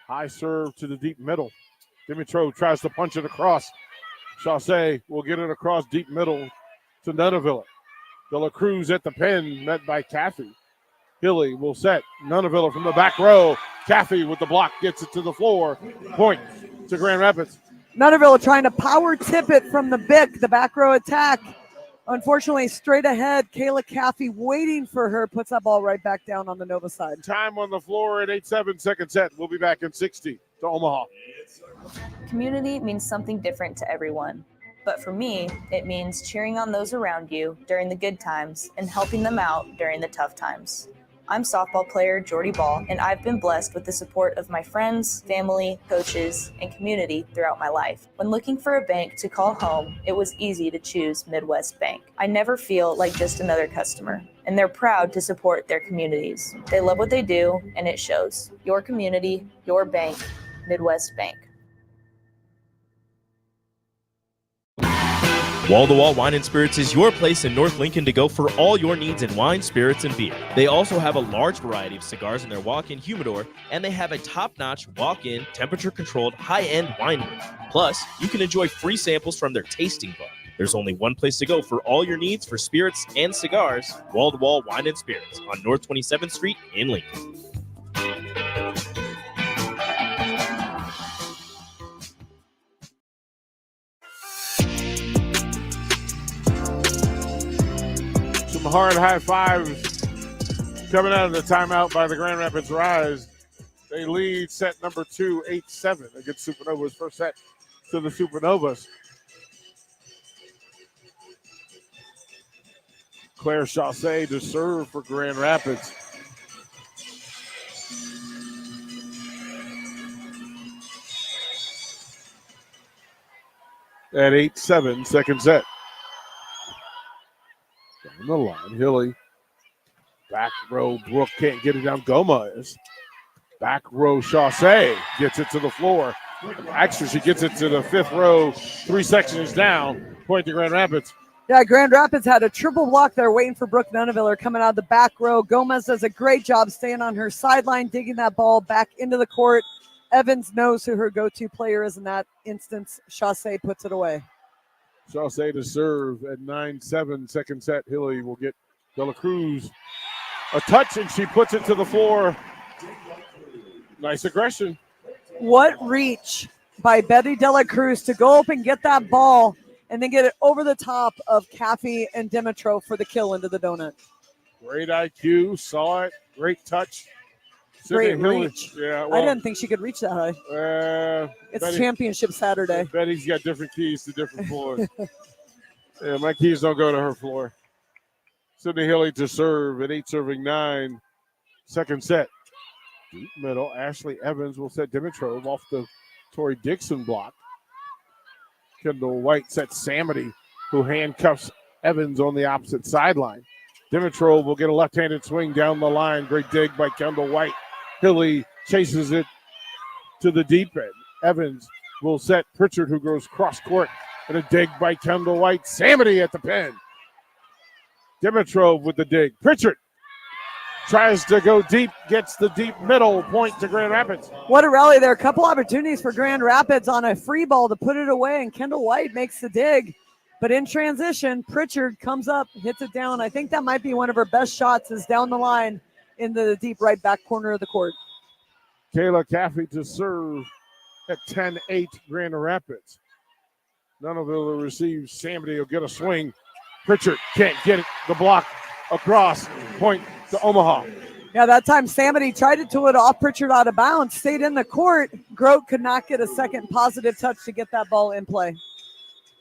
High serve to the deep middle. Dimitrov tries to punch it across. Chaussee will get it across deep middle to Nunaville. Dela Cruz at the pen, met by Caffey. Hilly will set Nunaville from the back row. Caffey with the block gets it to the floor. Point to Grand Rapids.
Nunaville trying to power tip it from the BIC, the back row attack. Unfortunately, straight ahead, Kayla Caffey waiting for her, puts that ball right back down on the Nova side.
Time on the floor at 8-7, second set. We'll be back in 60 to Omaha.
Community means something different to everyone. But for me, it means cheering on those around you during the good times and helping them out during the tough times. I'm softball player Jordy Ball, and I've been blessed with the support of my friends, family, coaches, and community throughout my life. When looking for a bank to call home, it was easy to choose Midwest Bank. I never feel like just another customer, and they're proud to support their communities. They love what they do, and it shows. Your community, your bank, Midwest Bank.
Wall to Wall Wine and Spirits is your place in North Lincoln to go for all your needs in wine, spirits, and beer. They also have a large variety of cigars in their walk-in humidor, and they have a top-notch walk-in, temperature-controlled, high-end wine room. Plus, you can enjoy free samples from their tasting bar. There's only one place to go for all your needs for spirits and cigars. Wall to Wall Wine and Spirits on North 27th Street in Lincoln.
Some hard high fives coming out of the timeout by the Grand Rapids Rise. They lead set number 2, 8-7 against Supernovas. First set to the Supernovas. Claire Chaussee to serve for Grand Rapids. At 8-7, second set. Down the line, Hilly. Back row, Brooke can't get it down. Gomez. Back row, Chaussee gets it to the floor. Actually, she gets it to the fifth row, 3 sections down. Point to Grand Rapids.
Yeah, Grand Rapids had a triple block there waiting for Brooke Nuneviller coming out of the back row. Gomez does a great job staying on her sideline, digging that ball back into the court. Evans knows who her go-to player is in that instance. Chaussee puts it away.
Chaussee to serve at 9-7, second set. Hilly will get De La Cruz a touch, and she puts it to the floor. Nice aggression.
What reach by Betty De La Cruz to go up and get that ball and then get it over the top of Caffey and Dimitrov for the kill into the donut.
Great IQ, saw it, great touch.
Great
Hilly,
reach.
yeah,
I didn't think she could reach that high. It's
Betty,
championship Saturday.
Betty's got different keys to different floors. Yeah, my keys don't go to her floor. Sydney Hilly to serve at 8-9, second set. Deep middle, Ashley Evans will set Dimitrov off the Tori Dixon block. Kendall White sets Samity, who handcuffs Evans on the opposite sideline. Dimitrov will get a left-handed swing down the line. Great dig by Kendall White. Hilly chases it to the deep end. Evans will set Pritchard, who goes cross court, and a dig by Kendall White. Samity at the pin. Dimitrov with the dig. Pritchard tries to go deep, gets the deep middle, point to Grand Rapids.
What a rally there. A couple opportunities for Grand Rapids on a free ball to put it away, and Kendall White makes the dig. But in transition, Pritchard comes up, hits it down. I think that might be one of her best shots, is down the line into the deep right back corner of the court.
Kayla Caffey to serve at 10-8 Grand Rapids. Nuneville receives. Samity will get a swing. Pritchard can't get it. The block across. Point to Omaha.
Yeah, that time Samity tried to tool it off Pritchard out of bounds, stayed in the court. Grote could not get a second positive touch to get that ball in play.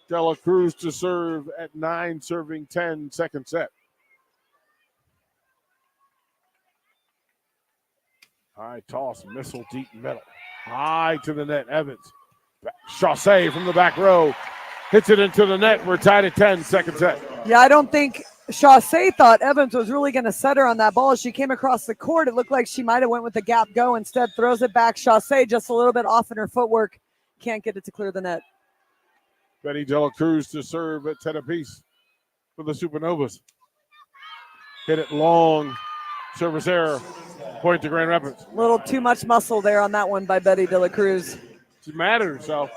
De La Cruz to serve at 9, serving 10, second set. High toss, missile deep middle. High to the net, Evans. Chaussee from the back row hits it into the net. We're tied at 10, second set.
Yeah, I don't think Chaussee thought Evans was really going to set her on that ball. As she came across the court, it looked like she might have went with the gap go. Instead, throws it back. Chaussee just a little bit off in her footwork. Can't get it to clear the net.
Betty De La Cruz to serve at 10 apiece for the Supernovas. Hit it long. Service error. Point to Grand Rapids.
A little too much muscle there on that one by Betty De La Cruz.
She's mad at herself.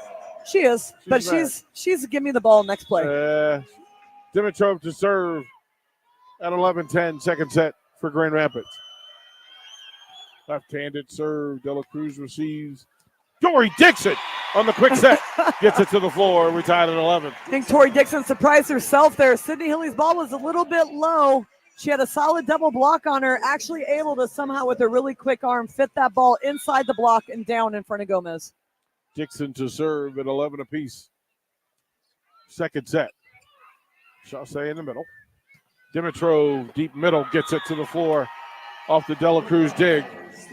She is, but she's give me the ball next play.
Dimitrov to serve at 11-10, second set for Grand Rapids. Left-handed serve. De La Cruz receives. Tori Dixon on the quick set. Gets it to the floor. We tied at 11.
I think Tori Dixon surprised herself there. Sydney Hilly's ball was a little bit low. She had a solid double block on her, actually able to somehow with a really quick arm fit that ball inside the block and down in front of Gomez.
Dixon to serve at 11 apiece. Second set. Chaussee in the middle. Dimitrov, deep middle, gets it to the floor. off the Dela Cruz dig.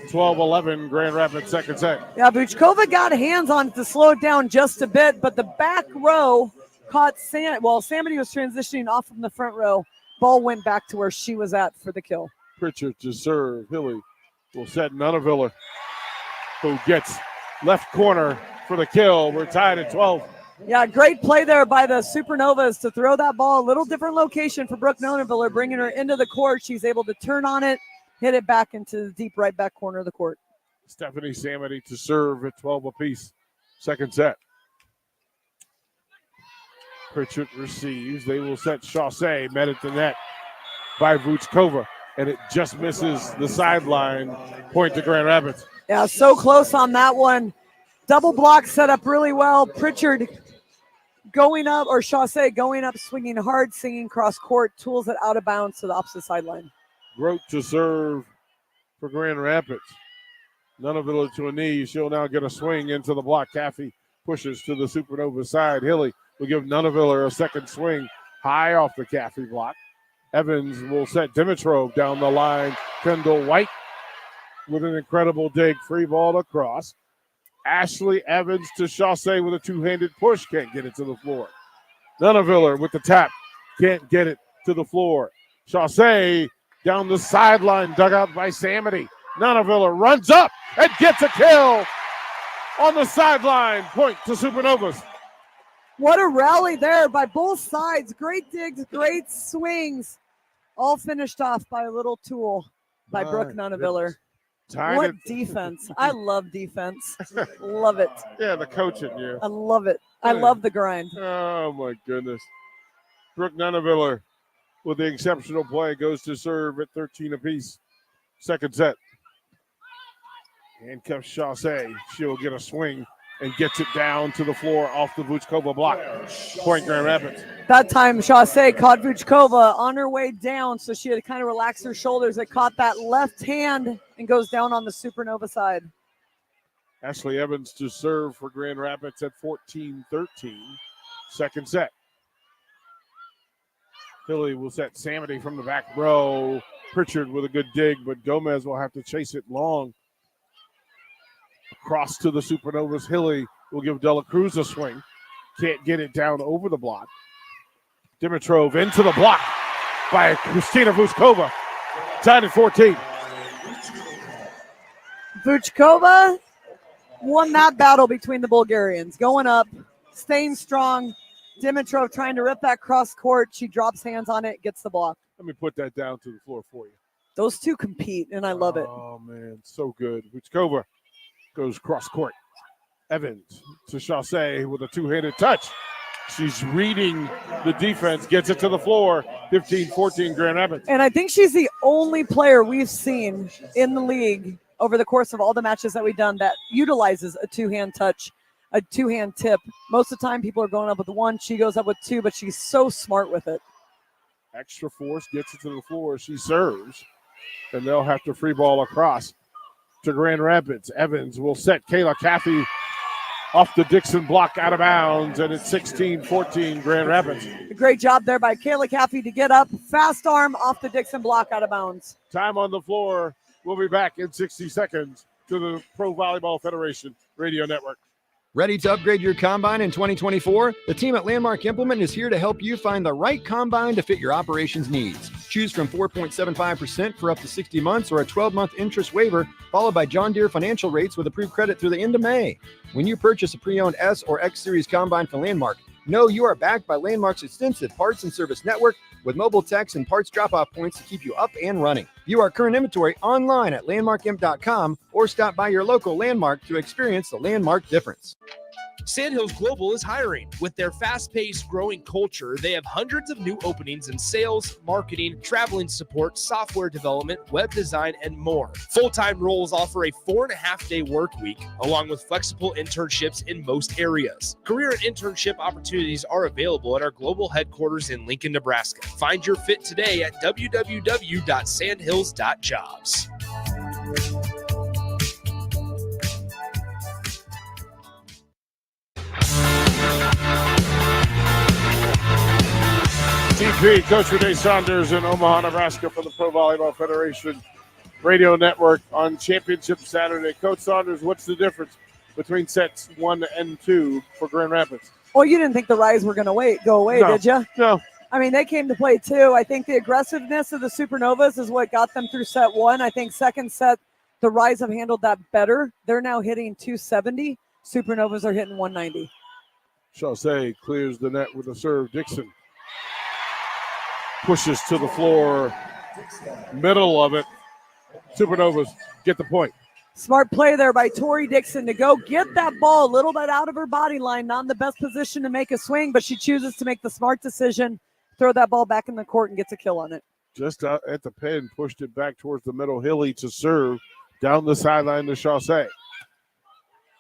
12-11 Grand Rapids second set.
Yeah, Vuchkova got hands on it to slow it down just a bit, but the back row caught Samity was transitioning off from the front row. Ball went back to where she was at for the kill.
Pritchard to serve. Hilly will set Nunaviller, who gets left corner for the kill. We're tied at 12.
Yeah, great play there by the Supernovas to throw that ball. A little different location for Brooke Nunaviller, bringing her into the court. She's able to turn on it, hit it back into the deep right back corner of the court.
Stephanie Samity to serve at 12 apiece. Second set. Pritchard receives. They will set Chaussee, met at the net by Vuchkova, and it just misses the sideline. Point to Grand Rapids.
Yeah, so close on that one. Double block set up really well. Pritchard going up, or Chaussee going up, swinging hard, singing cross court, tools it out of bounds to the opposite sideline.
Grote to serve for Grand Rapids. Nunaviller to a knee. She'll now get a swing into the block. Caffey pushes to the Supernova side. Hilly will give Nunaviller a second swing high off the Caffey block. Evans will set Dimitrov down the line. Kendall White with an incredible dig. Free ball across. Ashley Evans to Chaussee with a two-handed push. Can't get it to the floor. Nunaviller with the tap. Can't get it to the floor. Chaussee down the sideline. Dug out by Samity. Nunaviller runs up and gets a kill on the sideline. Point to Supernovas.
What a rally there by both sides. Great digs, great swings. All finished off by a little tool by Brooke Nunaviller. What defense. I love defense. Love it.
Yeah, the coaching, yeah.
I love it. I love the grind.
Oh, my goodness. Brooke Nunaviller with the exceptional play goes to serve at 13 apiece. Second set. Handcuffs Chaussee. She'll get a swing and gets it down to the floor off the Vuchkova block. Point Grand Rapids.
That time, Chaussee caught Vuchkova on her way down, so she had to kind of relax her shoulders. It caught that left hand and goes down on the Supernova side.
Ashley Evans to serve for Grand Rapids at 14-13. Second set. Hilly will set Samity from the back row. Pritchard with a good dig, but Gomez will have to chase it long. Across to the Supernovas. Hilly will give Dela Cruz a swing. Can't get it down over the block. Dimitrov into the block by Kristina Vuchkova. Tied at 14.
Vuchkova won that battle between the Bulgarians. Going up, staying strong. Dimitrov trying to rip that cross court. She drops hands on it, gets the block.
Let me put that down to the floor for you.
Those two compete, and I love it.
Oh, man, so good. Vuchkova goes cross court. Evans to Chaussee with a two-handed touch. She's reading the defense, gets it to the floor. 15-14 Grand Rapids.
And I think she's the only player we've seen in the league over the course of all the matches that we've done that utilizes a two-hand touch, a two-hand tip. Most of the time people are going up with one. She goes up with two, but she's so smart with it.
Extra force gets it to the floor. She serves, and they'll have to free ball across to Grand Rapids. Evans will set Kayla Caffey off the Dixon block out of bounds, and it's 16-14 Grand Rapids.
A great job there by Kayla Caffey to get up. Fast arm off the Dixon block out of bounds.
Time on the floor. We'll be back in 60 seconds to the Pro Volleyball Federation Radio Network.
Ready to upgrade your combine in 2024? The team at Landmark Implement is here to help you find the right combine to fit your operations needs. Choose from 4.75% for up to 60 months or a 12-month interest waiver, followed by John Deere financial rates with approved credit through the end of May. When you purchase a pre-owned S or X Series combine from Landmark, know you are backed by Landmark's extensive parts and service network with mobile techs and parts drop-off points to keep you up and running. View our current inventory online at landmarkimp.com or stop by your local Landmark to experience the Landmark difference.
Sandhills Global is hiring. With their fast-paced, growing culture, they have hundreds of new openings in sales, marketing, traveling support, software development, web design, and more. Full-time roles offer a 4.5-day work week, along with flexible internships in most areas. Career and internship opportunities are available at our global headquarters in Lincoln, Nebraska. Find your fit today at www.sandhills.jobs.
TP, Coach Renee Saunders in Omaha, Nebraska for the Pro Volleyball Federation Radio Network on Championship Saturday. Coach Saunders, what's the difference between sets 1 and 2 for Grand Rapids?
Well, you didn't think the Rise were going to go away,
No,
did you?
No.
I mean, they came to play too. I think the aggressiveness of the Supernovas is what got them through set 1. I think second set, the Rise have handled that better. They're now hitting 270. Supernovas are hitting 190.
Chaussee clears the net with a serve. Dixon pushes to the floor, middle of it. Supernovas get the point.
Smart play there by Tori Dixon to go get that ball a little bit out of her body line. Not in the best position to make a swing, but she chooses to make the smart decision, throw that ball back in the court and gets a kill on it.
Just out at the pin, pushed it back towards the middle. Hilly to serve down the sideline to Chaussee.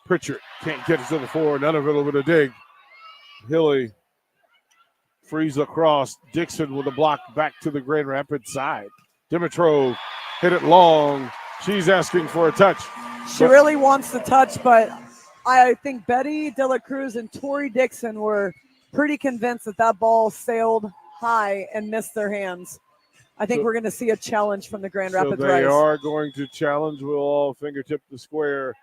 Pritchard can't get it to the floor. None of it with a dig. Hilly frees across. Dixon with a block back to the Grand Rapids side. Dimitrov hit it long. She's asking for a touch.
She really wants the touch, but I think Betty De La Cruz and Tori Dixon were pretty convinced that that ball sailed high and missed their hands. I think we're going to see a challenge from the Grand Rapids
Rise. They are going to challenge. We'll all fingertip the square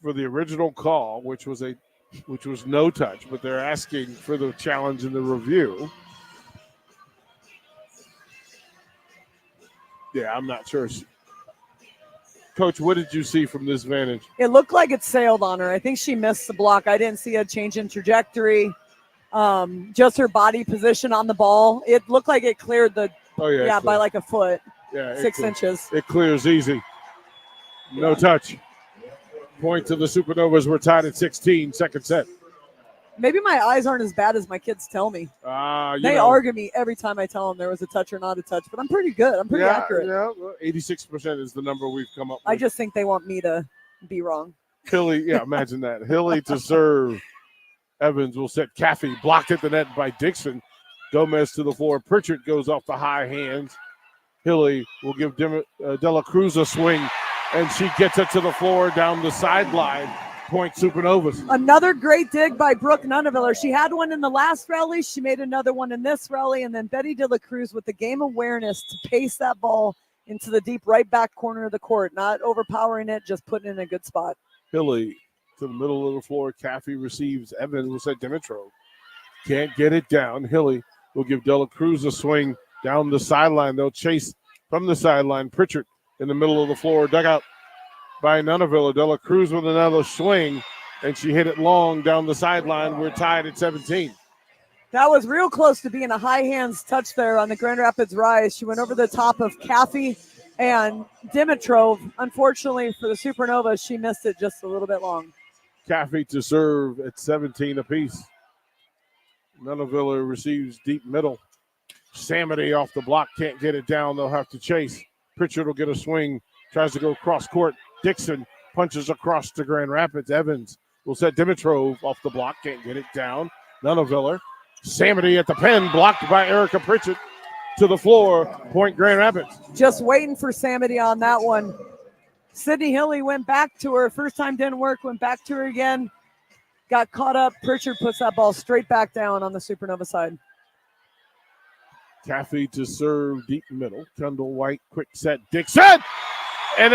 for the original call, which was no touch, but they're asking for the challenge in the review. Yeah, I'm not sure. Coach, what did you see from this vantage?
It looked like it sailed on her. I think she missed the block. I didn't see a change in trajectory. Just her body position on the ball. It looked like it cleared the by like a foot.
Yeah,
6 inches.
It clears easy. No touch. Point to the Supernovas. We're tied at 16, second set.
Maybe my eyes aren't as bad as my kids tell me. They argue me every time I tell them there was a touch or not a touch, but I'm pretty good. I'm pretty accurate.
Yeah, 86% is the number we've come up with.
I just think they want me to be wrong.
Hilly, imagine that. Hilly to serve. Evans will set Caffey. Blocked at the net by Dixon. Gomez to the floor. Pritchard goes off the high hands. Hilly will give De La Cruz a swing, and she gets it to the floor down the sideline. Point Supernovas.
Another great dig by Brooke Nuneviller. She had one in the last rally. She made another one in this rally. And then Betty De La Cruz with the game awareness to pace that ball into the deep right back corner of the court. Not overpowering it, just putting it in a good spot.
Hilly to the middle of the floor. Caffey receives. Evans will set Dimitrov. Can't get it down. Hilly will give De La Cruz a swing down the sideline. They'll chase from the sideline. Pritchard in the middle of the floor. Dugout by Nuneville. De La Cruz with another swing, and she hit it long down the sideline. We're tied at 17.
That was real close to being a high hands touch there on the Grand Rapids Rise. She went over the top of Caffey and Dimitrov. Unfortunately for the Supernovas, she missed it just a little bit long.
Caffey to serve at 17 apiece. Nuneville receives deep middle. Samity off the block, can't get it down. They'll have to chase. Pritchard will get a swing, tries to go cross court. Dixon punches across to Grand Rapids. Evans will set Dimitrov off the block. Can't get it down. Nuneviller. Samity at the pen. Blocked by Erica Pritchard. To the floor. Point Grand Rapids.
Just waiting for Samity on that one. Sydney Hilly went back to her. First time didn't work. Went back to her again. Got caught up. Pritchard puts that ball straight back down on the Supernova side.
Caffey to serve deep middle. Kendall White. Quick set. Dixon! And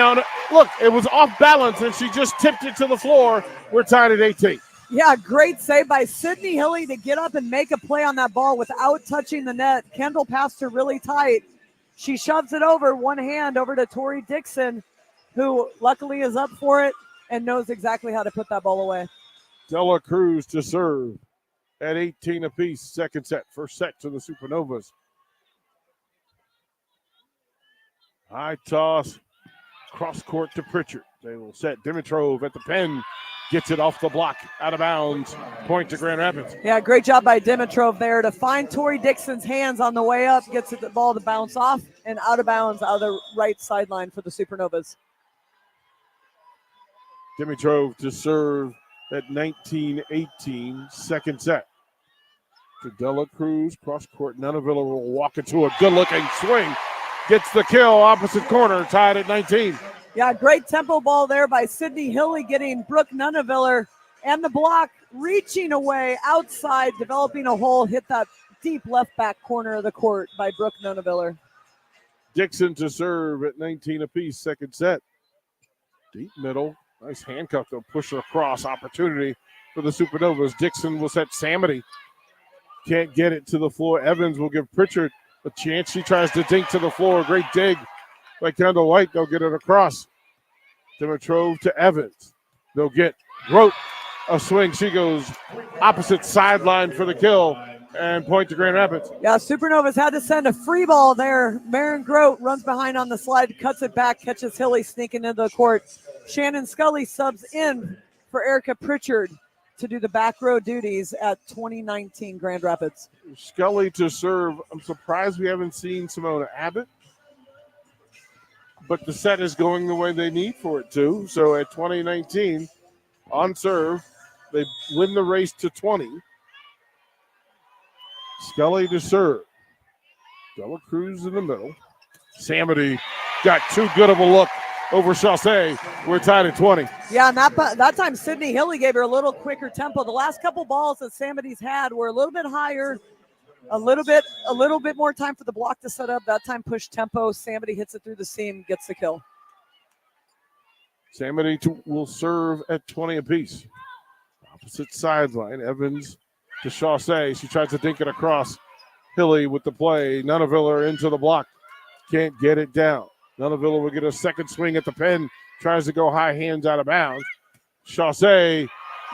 look, it was off balance, and she just tipped it to the floor. We're tied at 18.
Yeah, great save by Sydney Hilly to get up and make a play on that ball without touching the net. Kendall passed her really tight. She shoves it over, one hand over to Tori Dixon, who luckily is up for it and knows exactly how to put that ball away.
De La Cruz to serve at 18 apiece. Second set. First set to the Supernovas. High toss. Cross court to Pritchard. They will set Dimitrov at the pen. Gets it off the block. Out of bounds. Point to Grand Rapids.
Yeah, great job by Dimitrov there to find Tori Dixon's hands on the way up. Gets the ball to bounce off and out of bounds out of the right sideline for the Supernovas.
Dimitrov to serve at 19-18. Second set. To De La Cruz. Cross court. Nuneville will walk into a good looking swing. Gets the kill, opposite corner, tied at 19.
Yeah, great tempo ball there by Sydney Hilly, getting Brooke Nuneviller and the block, reaching away outside, developing a hole, hit that deep left back corner of the court by Brooke Nuneviller.
Dixon to serve at 19 apiece, second set. Deep middle. Nice handcuff, though. Push across. Opportunity for the Supernovas. Dixon will set Samity. Can't get it to the floor. Evans will give Pritchard a chance. She tries to dink to the floor. Great dig by Kendall White. They'll get it across. Dimitrov to Evans. They'll get Grote a swing. She goes opposite sideline for the kill and point to Grand Rapids.
Yeah, Supernovas had to send a free ball there. Marin Grote runs behind on the slide, cuts it back, catches Hilly sneaking into the court. Shannon Scully subs in for Erica Pritchard to do the back row duties at 2019 Grand Rapids.
Scully to serve. I'm surprised we haven't seen Simona Abbott, but the set is going the way they need for it to. So at 2019, on serve, they win the race to 20. Scully to serve. Dela Cruz in the middle. Samity got too good of a look over Chaussee. We're tied at 20.
Yeah, and that time Sydney Hilly gave her a little quicker tempo. The last couple balls that Samity's had were a little bit higher, a little bit more time for the block to set up. That time push tempo. Samity hits it through the seam, gets the kill.
Samity will serve at 20 apiece. Opposite sideline. Evans to Chaussee. She tries to dink it across. Hilly with the play. Nunaviller into the block. Can't get it down. Nunaviller will get a second swing at the pin. Tries to go high, hands out of bounds. Chaussee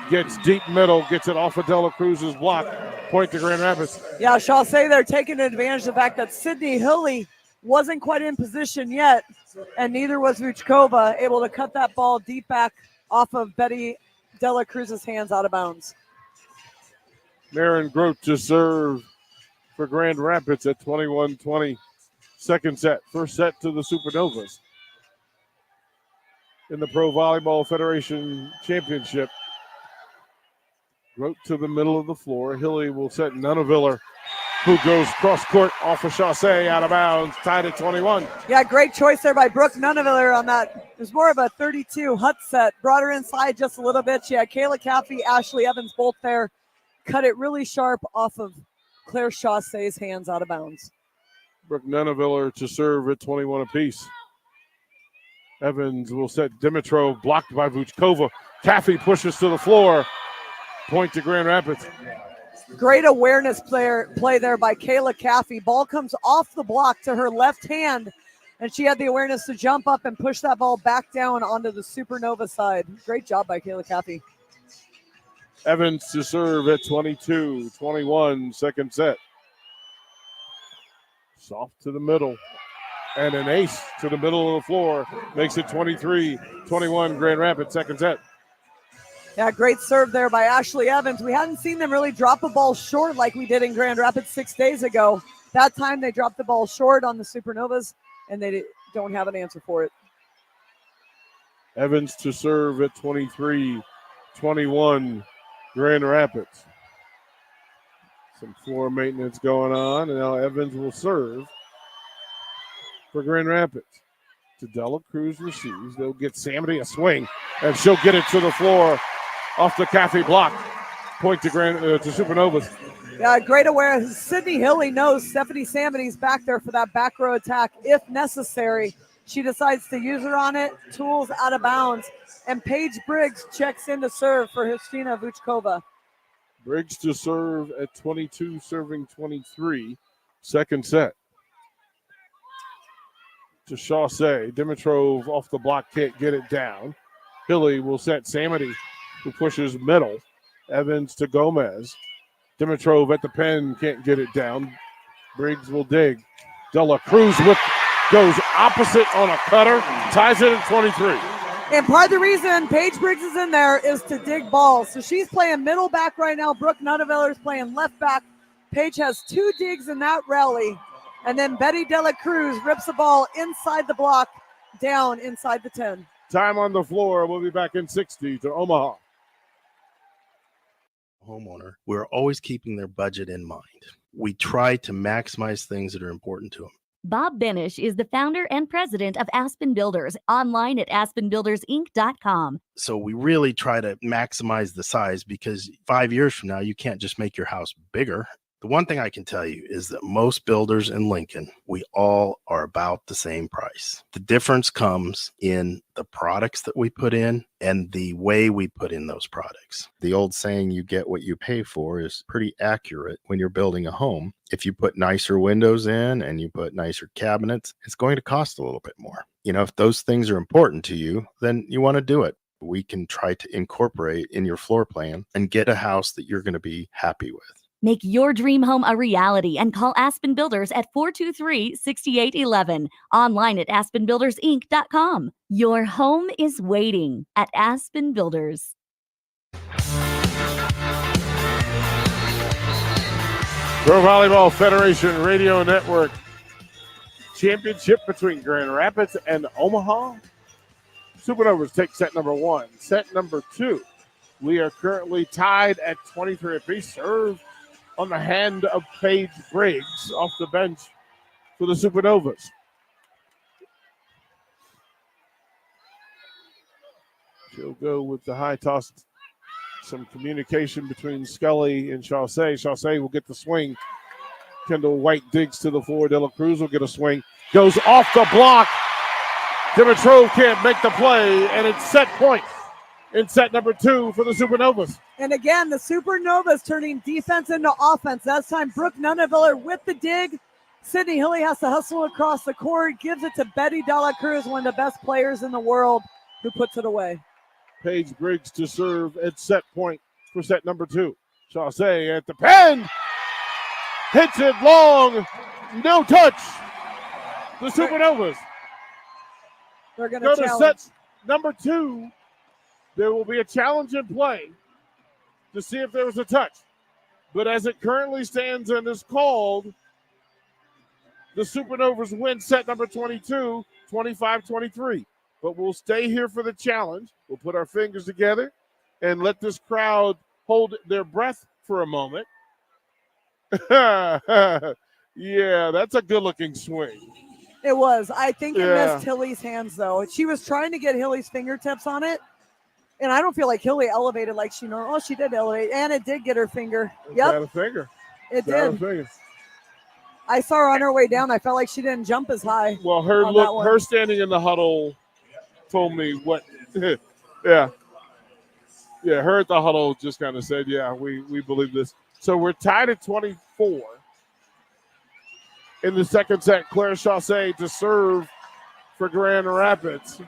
gets deep middle, gets it off of Dela Cruz's block. Point to Grand Rapids.
Yeah, Chaussee there taking advantage of the fact that Sydney Hilly wasn't quite in position yet, and neither was Vuchkova, able to cut that ball deep back off of Betty Dela Cruz's hands out of bounds.
Marin Grote to serve for Grand Rapids at 21-20. Second set. First set to the Supernovas in the Pro Volleyball Federation Championship. Grote to the middle of the floor. Hilly will set Nunaviller, who goes cross court off of Chaussee out of bounds, tied at 21.
Yeah, great choice there by Brooke Nunaviller on that. It was more of a 32 hut set. Brought her inside just a little bit. She had Kayla Caffey, Ashley Evans both there. Cut it really sharp off of Claire Chaussee's hands out of bounds.
Brooke Nunaviller to serve at 21 apiece. Evans will set Dimitrov, blocked by Vuchkova. Caffey pushes to the floor. Point to Grand Rapids.
Great awareness play there by Kayla Caffey. Ball comes off the block to her left hand, and she had the awareness to jump up and push that ball back down onto the Supernova side. Great job by Kayla Caffey.
Evans to serve at 22-21, second set. Soft to the middle. And an ace to the middle of the floor. Makes it 23-21 Grand Rapids, second set.
Yeah, great serve there by Ashley Evans. We hadn't seen them really drop a ball short like we did in Grand Rapids 6 days ago. That time they dropped the ball short on the Supernovas, and they don't have an answer for it.
Evans to serve at 23-21 Grand Rapids. Some floor maintenance going on, and now Evans will serve for Grand Rapids. To Dela Cruz receives. They'll get Samity a swing, and she'll get it to the floor off the Caffey block. Point to Supernovas.
Yeah, great awareness. Sydney Hilly knows Stephanie Samity's back there for that back row attack if necessary. She decides to use her on it. Tools out of bounds. And Paige Briggs checks in to serve for Justina Vuchkova.
Briggs to serve at 22, serving 23. Second set. To Chaussee. Dimitrov off the block, can't get it down. Hilly will set Samity, who pushes middle. Evans to Gomez. Dimitrov at the pen, can't get it down. Briggs will dig. Dela Cruz goes opposite on a cutter, ties it at 23.
And part of the reason Paige Briggs is in there is to dig balls. So she's playing middle back right now. Brooke Nunaviller is playing left back. Paige has 2 digs in that rally. And then Betty Dela Cruz rips the ball inside the block, down inside the 10.
Time on the floor. We'll be back in 60 to Omaha.
Homeowner, we're always keeping their budget in mind. We try to maximize things that are important to them.
Bob Benish is the founder and president of Aspen Builders, online at aspenbuildersinc.com.
So we really try to maximize the size because 5 years from now, you can't just make your house bigger. The one thing I can tell you is that most builders in Lincoln, we all are about the same price. The difference comes in the products that we put in and the way we put in those products. The old saying, you get what you pay for, is pretty accurate when you're building a home. If you put nicer windows in and you put nicer cabinets, it's going to cost a little bit more. You know, if those things are important to you, then you want to do it. We can try to incorporate in your floor plan and get a house that you're going to be happy with.
Make your dream home a reality and call Aspen Builders at 423-6811. Online at aspenbuildersinc.com. Your home is waiting at Aspen Builders.
Pro Volleyball Federation Radio Network championship between Grand Rapids and Omaha. Supernovas take set number 1. Set number 2. We are currently tied at 23 apiece. Serve on the hand of Paige Briggs off the bench for the Supernovas. She'll go with the high toss. Some communication between Scully and Chaussee. Chaussee will get the swing. Kendall White digs to the floor. De La Cruz will get a swing. Goes off the block. Dimitrov can't make the play, and it's set point in set number 2 for the Supernovas.
And again, the Supernovas turning defense into offense. That's time Brooke Nunneveller with the dig. Sydney Hilly has to hustle across the court, gives it to Betty De La Cruz, one of the best players in the world, who puts it away.
Paige Briggs to serve at set point for set number 2. Chaussee at the pen. Hits it long. No touch. The Supernovas.
They're going
go
to
to
challenge.
set number 2. There will be a challenge in play to see if there was a touch. But as it currently stands and is called, the Supernovas win set number 22, 25-23. But we'll stay here for the challenge. We'll put our fingers together and let this crowd hold their breath for a moment. Yeah, that's a good-looking swing.
It was. I think it missed Hilly's hands, though. She was trying to get Hilly's fingertips on it, and I don't feel like Hilly elevated like she normally. Oh, she did elevate, and it did get her finger. Yep.
Got a finger.
It did. I saw her on her way down. I felt like she didn't jump as high.
Well, her standing in the huddle told me what. Yeah, her at the huddle just kind of said, yeah, we believe this. So we're tied at 24. In the second set, Claire Chaussee to serve for Grand Rapids.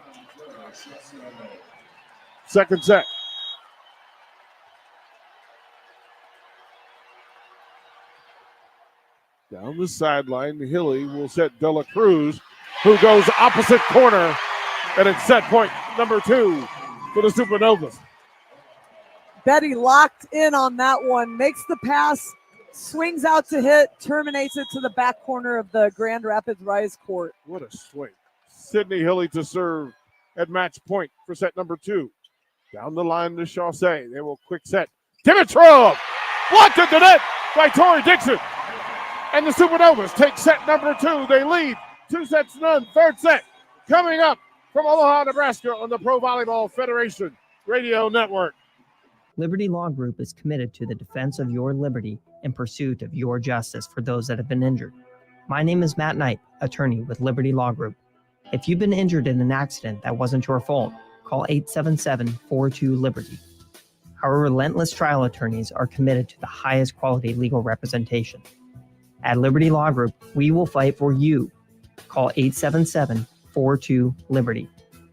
Second set. Down the sideline, Hilly will set De La Cruz, who goes opposite corner, and it's set point number 2 for the Supernovas.
Betty locked in on that one, makes the pass, swings out to hit, terminates it to the back corner of the Grand Rapids Rise court.
What a swing. Sydney Hilly to serve at match point for set number 2. Down the line to Chaussee. They will quick set. Dimitrov blocked at the net by Tori Dixon. And the Supernovas take set number 2. They lead 2-0. Third set coming up from Omaha, Nebraska on the Pro Volleyball Federation Radio Network.
Liberty Law Group is committed to the defense of your liberty in pursuit of your justice for those that have been injured. My name is Matt Knight, attorney with Liberty Law Group. If you've been injured in an accident that wasn't your fault, call 877-42-LIBERTY. Our relentless trial attorneys are committed to the highest quality legal representation. At Liberty Law Group, we will fight for you. Call 877-42-LIBERTY.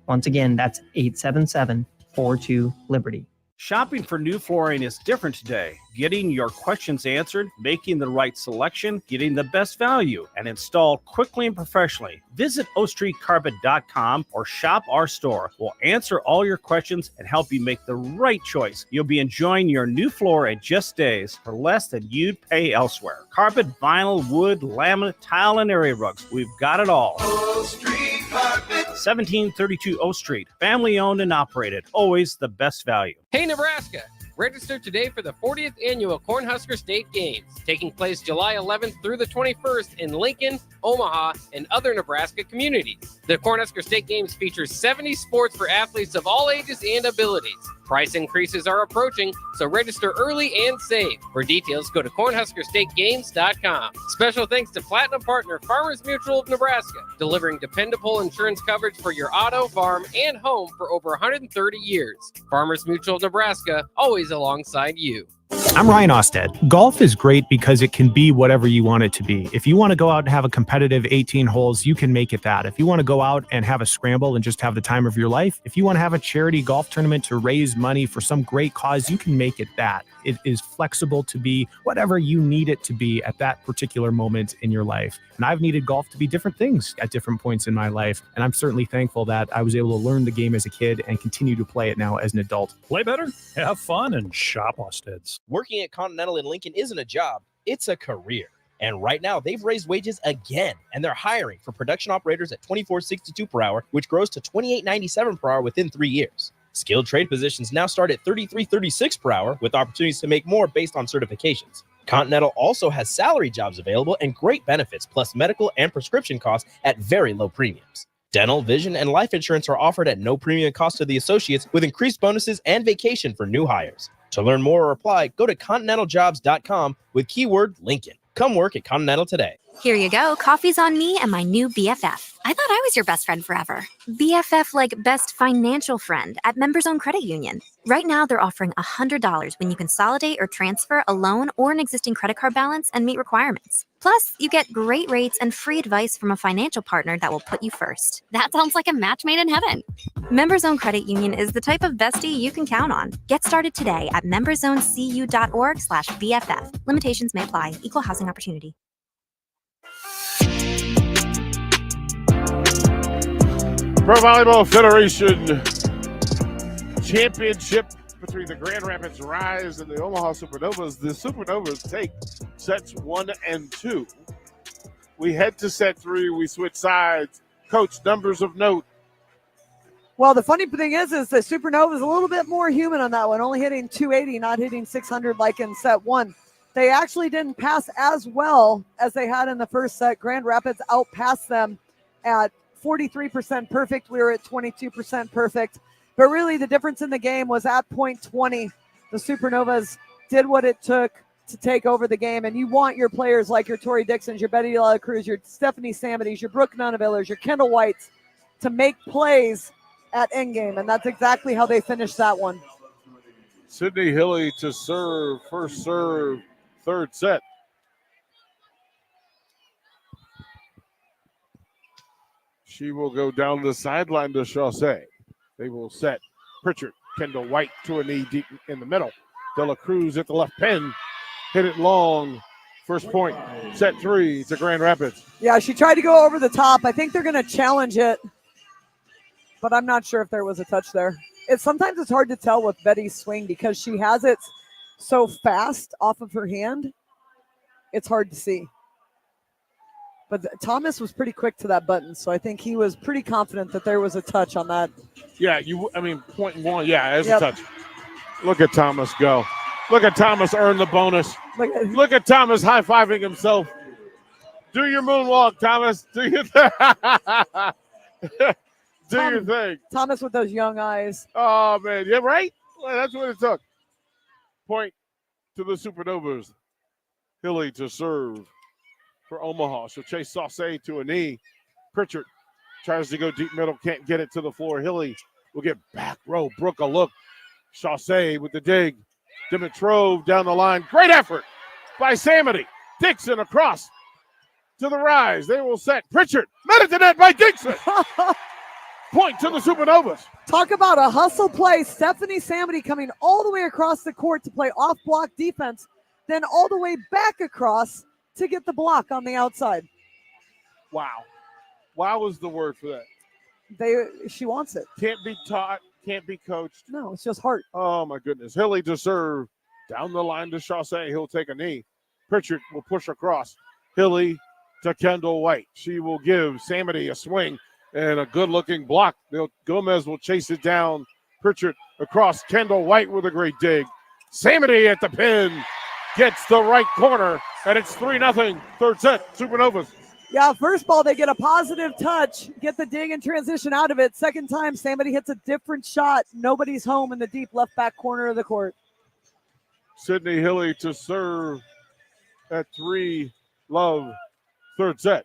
Once again, that's 877-42-LIBERTY.
Shopping for new flooring is different today. Getting your questions answered, making the right selection, getting the best value, and installed quickly and professionally. Visit ostreetcarpet.com or shop our store. We'll answer all your questions and help you make the right choice. You'll be enjoying your new floor in just days for less than you'd pay elsewhere. Carpet, vinyl, wood, laminate, tile, and area rugs. We've got it all.
O Street Carpet.
1732 O Street. Family owned and operated. Always the best value.
Hey, Nebraska! Register today for the 40th Annual Cornhusker State Games, taking place July 11th through the 21st in Lincoln, Omaha, and other Nebraska communities. The Cornhusker State Games features 70 sports for athletes of all ages and abilities. Price increases are approaching, so register early and save. For details, go to CornhuskerStateGames.com. Special thanks to Platinum Partner Farmers Mutual of Nebraska, delivering dependable insurance coverage for your auto, farm, and home for over 130 years. Farmers Mutual of Nebraska, always alongside you.
I'm Ryan Osted. Golf is great because it can be whatever you want it to be. If you want to go out and have a competitive 18 holes, you can make it that. If you want to go out and have a scramble and just have the time of your life, if you want to have a charity golf tournament to raise money for some great cause, you can make it that. It is flexible to be whatever you need it to be at that particular moment in your life. And I've needed golf to be different things at different points in my life. And I'm certainly thankful that I was able to learn the game as a kid and continue to play it now as an adult.
Play better, have fun, and shop Osted's.
Working at Continental in Lincoln isn't a job, it's a career. And right now, they've raised wages again, and they're hiring for production operators at $24.62 per hour, which grows to $28.97 per hour within 3 years. Skilled trade positions now start at $33.36 per hour, with opportunities to make more based on certifications. Continental also has salary jobs available and great benefits, plus medical and prescription costs at very low premiums. Dental, vision, and life insurance are offered at no premium cost to the associates, with increased bonuses and vacation for new hires. To learn more or apply, go to continentaljobs.com with keyword Lincoln. Come work at Continental today.
Here you go. Coffee's on me and my new BFF. I thought I was your best friend forever. BFF like best financial friend at Members Own Credit Union. Right now, they're offering $100 when you consolidate or transfer a loan or an existing credit card balance and meet requirements. Plus, you get great rates and free advice from a financial partner that will put you first. That sounds like a match made in heaven. Members Own Credit Union is the type of bestie you can count on. Get started today at memberzonecu.org/BFF. Limitations may apply. Equal housing opportunity.
Pro Volleyball Federation championship between the Grand Rapids Rise and the Omaha Supernovas. The Supernovas take sets 1 and 2. We head to set 3. We switch sides. Coach, numbers of note.
Well, the funny thing is the Supernovas a little bit more human on that one, only hitting 280, not hitting 600 like in set 1. They actually didn't pass as well as they had in the first set. Grand Rapids outpassed them at 43% perfect. We were at 22% perfect. But really the difference in the game was at point 20. The Supernovas did what it took to take over the game. And you want your players like your Tori Dixons, your Betty De La Cruz, your Stephanie Samedys, your Brooke Nunavillers, your Kendall Whites to make plays at endgame. And that's exactly how they finished that one.
Sydney Hilly to serve, first serve, third set. She will go down the sideline to Chaussee. They will set Pritchard, Kendall White to a knee deep in the middle. De La Cruz at the left pin. Hit it long. First point. Set 3 to Grand Rapids.
Yeah, she tried to go over the top. I think they're going to challenge it, but I'm not sure if there was a touch there. Sometimes it's hard to tell with Betty's swing because she has it so fast off of her hand. It's hard to see. But Thomas was pretty quick to that button, so I think he was pretty confident that there was a touch on that.
Yeah, point 1, yeah, there's a touch. Look at Thomas go. Look at Thomas earn the bonus. Look at Thomas high-fiving himself. Do your moonwalk, Thomas. Do your thing. Your thing.
Thomas with those young eyes.
Oh, man. Yeah, right? Well, that's what it took. Point to the Supernovas. Hilly to serve for Omaha. She'll chase Sauce to a knee. Pritchard tries to go deep middle, can't get it to the floor. Hilly will get back row. Brooke a look. Chaussee with the dig. Dimitrov down the line. Great effort by Samedy. Dixon across to the Rise. They will set. Pritchard met it to net by Dixon. Point to the Supernovas.
Talk about a hustle play. Stephanie Samedy coming all the way across the court to play off-block defense, then all the way back across to get the block on the outside.
Wow. Wow is the word for that.
She wants it.
Can't be taught, can't be coached.
No, it's just heart.
Oh, my goodness. Hilly to serve. Down the line to Chaussee. He'll take a knee. Pritchard will push across. Hilly to Kendall White. She will give Samedy a swing and a good-looking block. Gomez will chase it down. Pritchard across. Kendall White with a great dig. Samedy at the pin. Gets the right corner, and it's 3-0. Third set, Supernovas.
Yeah, first ball, they get a positive touch, get the dig and transition out of it. Second time, somebody hits a different shot. Nobody's home in the deep left back corner of the court.
Sydney Hilly to serve at 3, love, third set.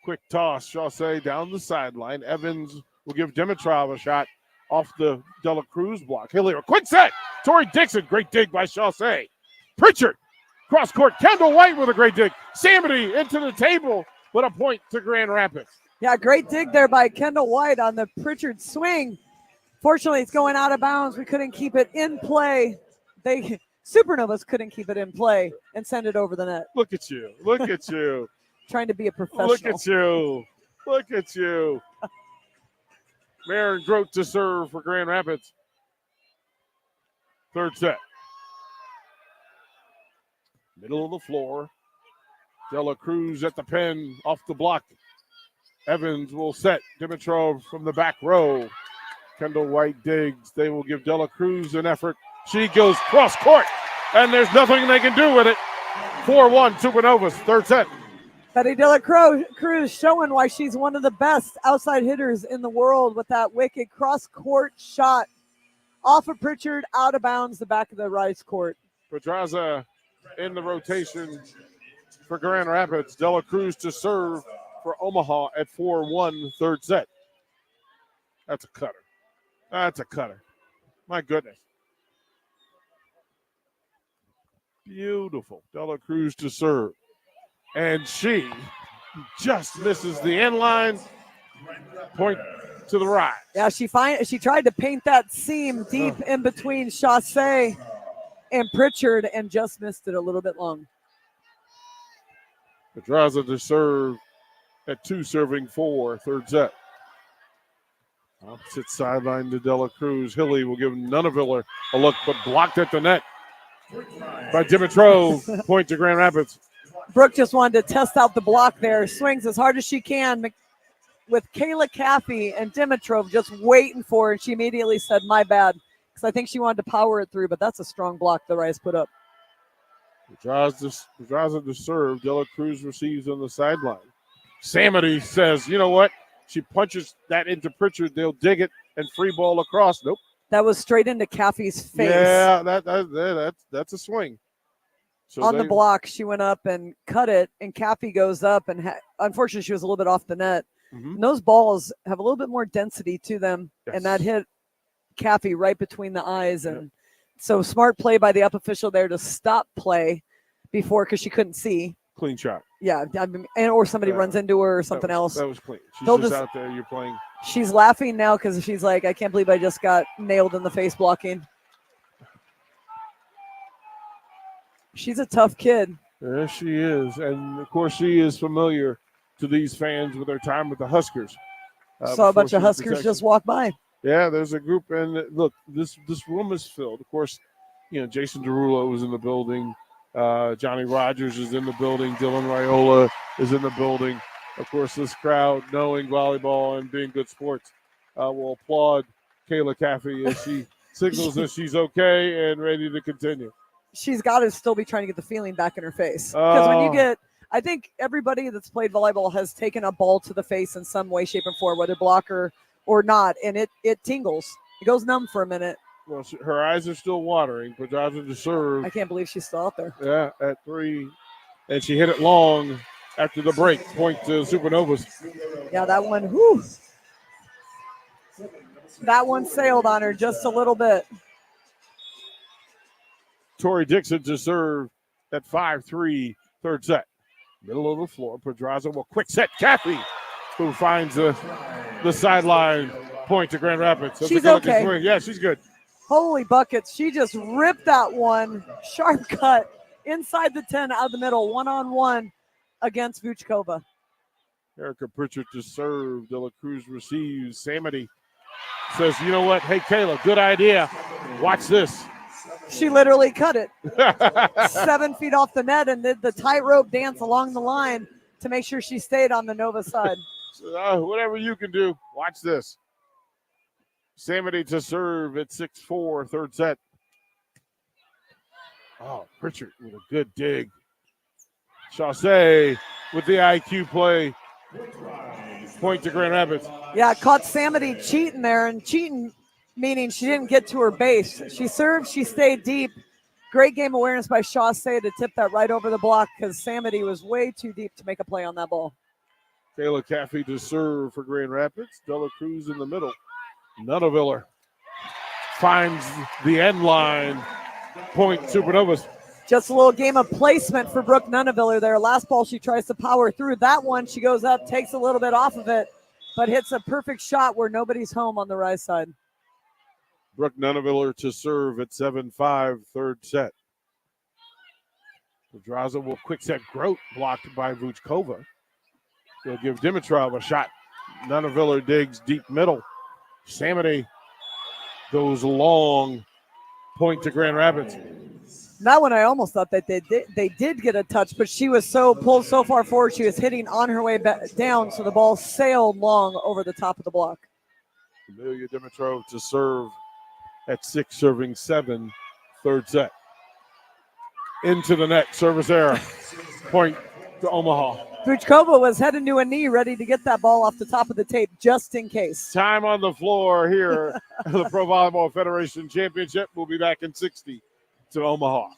Quick toss, Chaussee down the sideline. Evans will give Dimitrov a shot off the Dela Cruz block. Hilly, a quick set. Tori Dixon, great dig by Chaussee. Pritchard, cross court. Kendall White with a great dig. Samity into the table, but a point to Grand Rapids.
Yeah, great dig there by Kendall White on the Pritchard swing. Fortunately, it's going out of bounds. We couldn't keep it in play. Supernovas couldn't keep it in play and send it over the net.
Look at you. Look at you.
Trying to be a professional.
Look at you. Look at you. Maren Grote to serve for Grand Rapids. Third set. Middle of the floor. Dela Cruz at the pin, off the block. Evans will set. Dimitrov from the back row. Kendall White digs. They will give Dela Cruz an effort. She goes cross court, and there's nothing they can do with it. 4-1 Supernovas, third set.
Betty Dela Cruz showing why she's one of the best outside hitters in the world with that wicked cross court shot off of Pritchard, out of bounds, the back of the Rice court.
Pedraza in the rotation for Grand Rapids. Dela Cruz to serve for Omaha at 4-1, third set. That's a cutter. That's a cutter. My goodness. Beautiful. Dela Cruz to serve. And she just misses the end line. Point to the right.
Yeah, she tried to paint that seam deep in between Chaussee and Pritchard and just missed it a little bit long.
Pedraza to serve at 2, serving 4, third set. Opposite sideline to Dela Cruz. Hilly will give Nunaville a look, but blocked at the net by Dimitrov. Point to Grand Rapids.
Brooke just wanted to test out the block there. Swings as hard as she can with Kayla Caffey and Dimitrov just waiting for her. And she immediately said, my bad, because I think she wanted to power it through, but that's a strong block the Rice put up.
Pedraza to serve. Dela Cruz receives on the sideline. Samity says, you know what? She punches that into Pritchard. They'll dig it and free ball across. Nope.
That was straight into Caffey's face.
Yeah, that's a swing. So
on the block, she went up and cut it, and Caffey goes up, and unfortunately, she was a little bit off the net.
Mm-hmm.
And those balls have a little bit more density to them,
yes.
and that hit Caffey right between the eyes. And so smart play by the up official there to stop play before, because she couldn't see.
Clean shot.
Yeah, I mean, or somebody runs into her or something else.
That was clean. She's
They'll
just out there. You're playing.
She's laughing now because she's like, I can't believe I just got nailed in the face blocking. She's a tough kid.
Yes, she is. And, of course, she is familiar to these fans with her time with the Huskers.
Saw a bunch of Huskers just walk by.
Yeah, there's a group. And, look, this room is filled. Of course, Jason Derulo was in the building. Johnny Rogers is in the building. Dylan Raiola is in the building. Of course, this crowd, knowing volleyball and being good sports, will applaud Kayla Caffey as she signals that she's okay and ready to continue.
She's got to still be trying to get the feeling back in her face. Because when you get, I think everybody that's played volleyball has taken a ball to the face in some way, shape, and form, whether blocker or not, and it tingles. It goes numb for a minute.
Well, her eyes are still watering. Pedraza to serve.
I can't believe she's still out there.
Yeah, at 3. And she hit it long after the break. Point to Supernovas.
Yeah, that one, whew. That one sailed on her just a little bit.
Tori Dixon to serve at 5-3, third set. Middle of the floor. Pedraza will quick set. Caffey, who finds the sideline. Point to Grand Rapids. That's
she's okay.
Swing. Yeah, she's good.
Holy buckets. She just ripped that one. Sharp cut inside the 10 out of the middle. One-on-one against Vuchkova.
Erica Pritchard to serve. Dela Cruz receives. Samity says, you know what? Hey, Kayla, good idea. Watch this.
She literally cut it 7 feet off the net and did the tightrope dance along the line to make sure she stayed on the Nova side.
Whatever you can do, watch this. Samity to serve at 6-4, third set. Oh, Pritchard with a good dig. Chaussee with the IQ play. Point to Grand Rapids.
Yeah, caught Samity cheating there, and cheating meaning she didn't get to her base. She served, she stayed deep. Great game awareness by Chaussee to tip that right over the block because Samity was way too deep to make a play on that ball.
Kayla Caffey to serve for Grand Rapids. Dela Cruz in the middle. Nutteviller finds the end line. Point Supernovas.
Just a little game of placement for Brooke Nutteviller there. Last ball, she tries to power through. That one, she goes up, takes a little bit off of it, but hits a perfect shot where nobody's home on the right side.
Brooke Nutteviller to serve at 7-5, third set. Pedraza will quick set Grote, blocked by Vuchkova. They'll give Dimitrov a shot. Nutteviller digs deep middle. Samity goes long. Point to Grand Rapids.
That one, I almost thought that they did get a touch, but she was so pulled so far forward, she was hitting on her way back down, so the ball sailed long over the top of the block.
Amelia Dimitrov to serve at 6, serving 7, third set. Into the net, service error. Point to Omaha.
Vuchkova was heading to a knee, ready to get that ball off the top of the tape, just in case.
Time on the floor here at the Pro Volleyball Federation Championship. We'll be back in 60 to Omaha.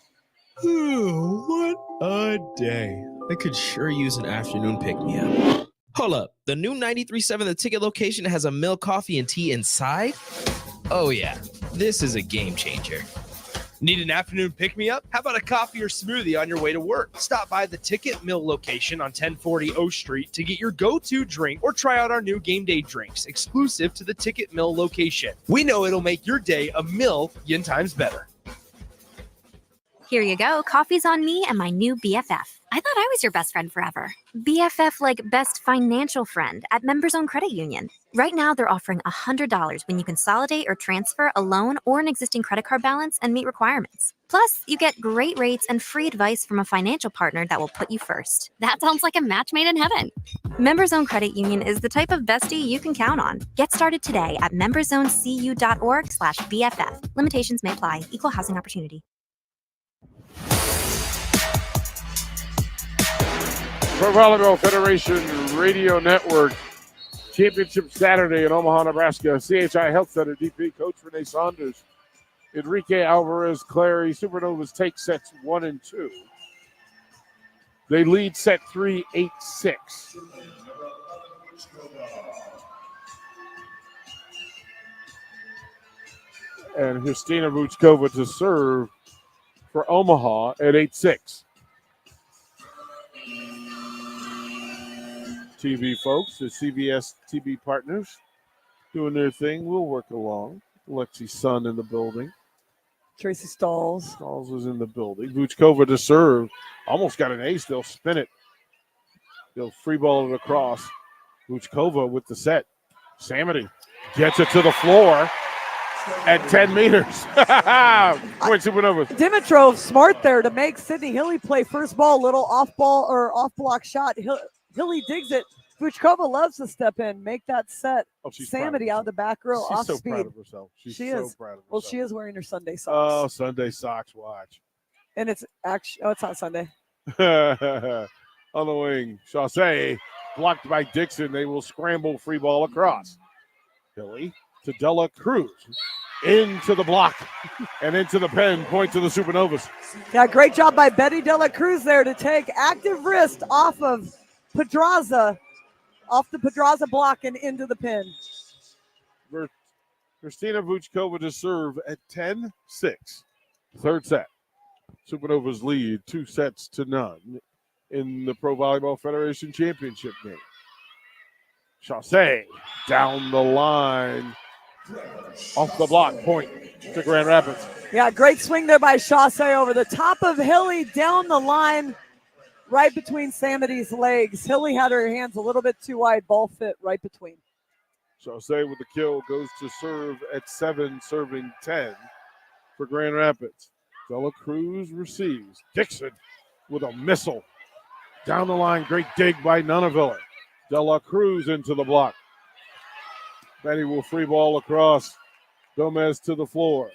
Ooh, what a day. I could sure use an afternoon pick-me-up. Hold up. The new 93.7 The Ticket location has a milk, coffee, and tea inside? Oh, yeah. This is a game changer.
Need an afternoon pick-me-up? How about a coffee or smoothie on your way to work? Stop by the Ticket Mill location on 1040 O Street to get your go-to drink or try out our new game day drinks exclusive to the Ticket Mill location. We know it'll make your day a million times better.
Here you go. Coffee's on me and my new BFF. I thought I was your best friend forever. BFF like best financial friend at Members Own Credit Union. Right now, they're offering $100 when you consolidate or transfer a loan or an existing credit card balance and meet requirements. Plus, you get great rates and free advice from a financial partner that will put you first. That sounds like a match made in heaven. Members Own Credit Union is the type of bestie you can count on. Get started today at memberzonecu.org/BFF. Limitations may apply. Equal housing opportunity.
Pro Volleyball Federation Radio Network Championship Saturday in Omaha, Nebraska. CHI Health Center DP Coach Renee Saunders, Enrique Alvarez Clary. Supernovas take sets 1 and 2. They lead set 3, 8-6. And Justina Vuchkova to serve for Omaha at 8-6. TV folks, the CBS TV partners doing their thing. We'll work along. Alexi's son in the building.
Tracy Stalls.
Stalls is in the building. Vuchkova to serve. Almost got an ace. They'll spin it. They'll free ball it across. Vuchkova with the set. Samity gets it to the floor at 10 meters. Point Supernovas.
Dimitrov smart there to make Sydney Hilly play first ball, little off ball or off block shot. Hilly digs it. Vuchkova loves to step in, make that set.
Oh, she's
Samity out of the back row,
She's
off
so
speed.
proud of herself. She's
she
so
is.
proud of herself.
Well, she is wearing her Sunday socks.
Oh, Sunday socks. Watch.
And it's actually, it's not Sunday.
On the wing, Chaussee blocked by Dixon. They will scramble free ball across. Hilly to Dela Cruz. Into the block and into the pen. Point to the Supernovas.
Yeah, great job by Betty Dela Cruz there to take active wrist off of Pedraza, off the Pedraza block and into the pin.
Christina Vuchkova to serve at 10-6. Third set. Supernovas lead 2-0 in the Pro Volleyball Federation Championship game. Chaussee down the line. Off the block, point to Grand Rapids.
Yeah, great swing there by Chaussee over the top of Hilly, down the line, right between Samity's legs. Hilly had her hands a little bit too wide, ball fit right between.
Chaussee with the kill goes to serve at 7, serving 10 for Grand Rapids. Dela Cruz receives. Dixon with a missile. Down the line, great dig by Nutteviller. Dela Cruz into the block. Betty will free ball across. Gomez to the floor.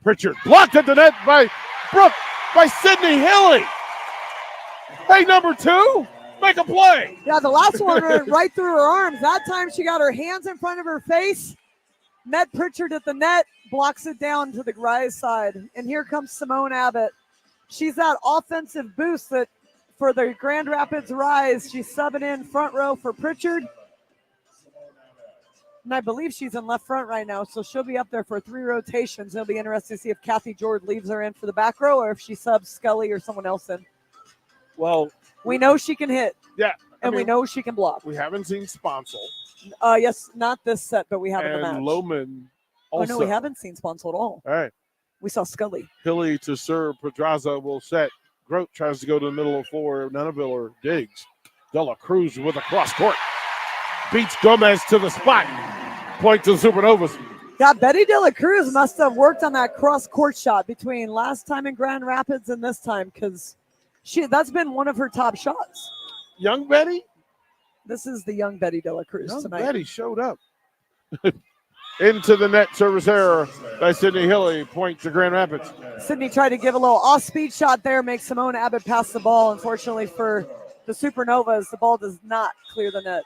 Pritchard blocked at the net by Brooke, by Sydney Hilly. Hey, number 2, make a play.
Yeah, the last one went right through her arms. That time she got her hands in front of her face. Met Pritchard at the net, blocks it down to the Rise side. And here comes Simone Abbott. She's that offensive boost that for the Grand Rapids Rise. She's subbing in front row for Pritchard. And I believe she's in left front right now, so she'll be up there for 3 rotations. It'll be interesting to see if Kathy Jordan leaves her in for the back row or if she subs Scully or someone else in.
Well,
we know she can hit.
Yeah.
And we know she can block.
We haven't seen Sponsel.
Yes, not this set, but we have in the match.
And Loman
Oh,
also.
no, we haven't seen Sponsel at all.
All right.
We saw Scully.
Hilly to serve. Pedraza will set. Grote tries to go to the middle of the floor. Nunaviller digs. Dela Cruz with a cross court. Beats Gomez to the spot. Point to the Supernovas.
Yeah, Betty De La Cruz must have worked on that cross-court shot between last time in Grand Rapids and this time because that's been one of her top shots.
Young Betty?
This is the young Betty De La Cruz
Young
tonight.
Betty showed up. Into the net, service error by Sydney Hilly. Point to Grand Rapids.
Sydney tried to give a little off-speed shot there, make Simone Abbott pass the ball. Unfortunately for the Supernovas, the ball does not clear the net.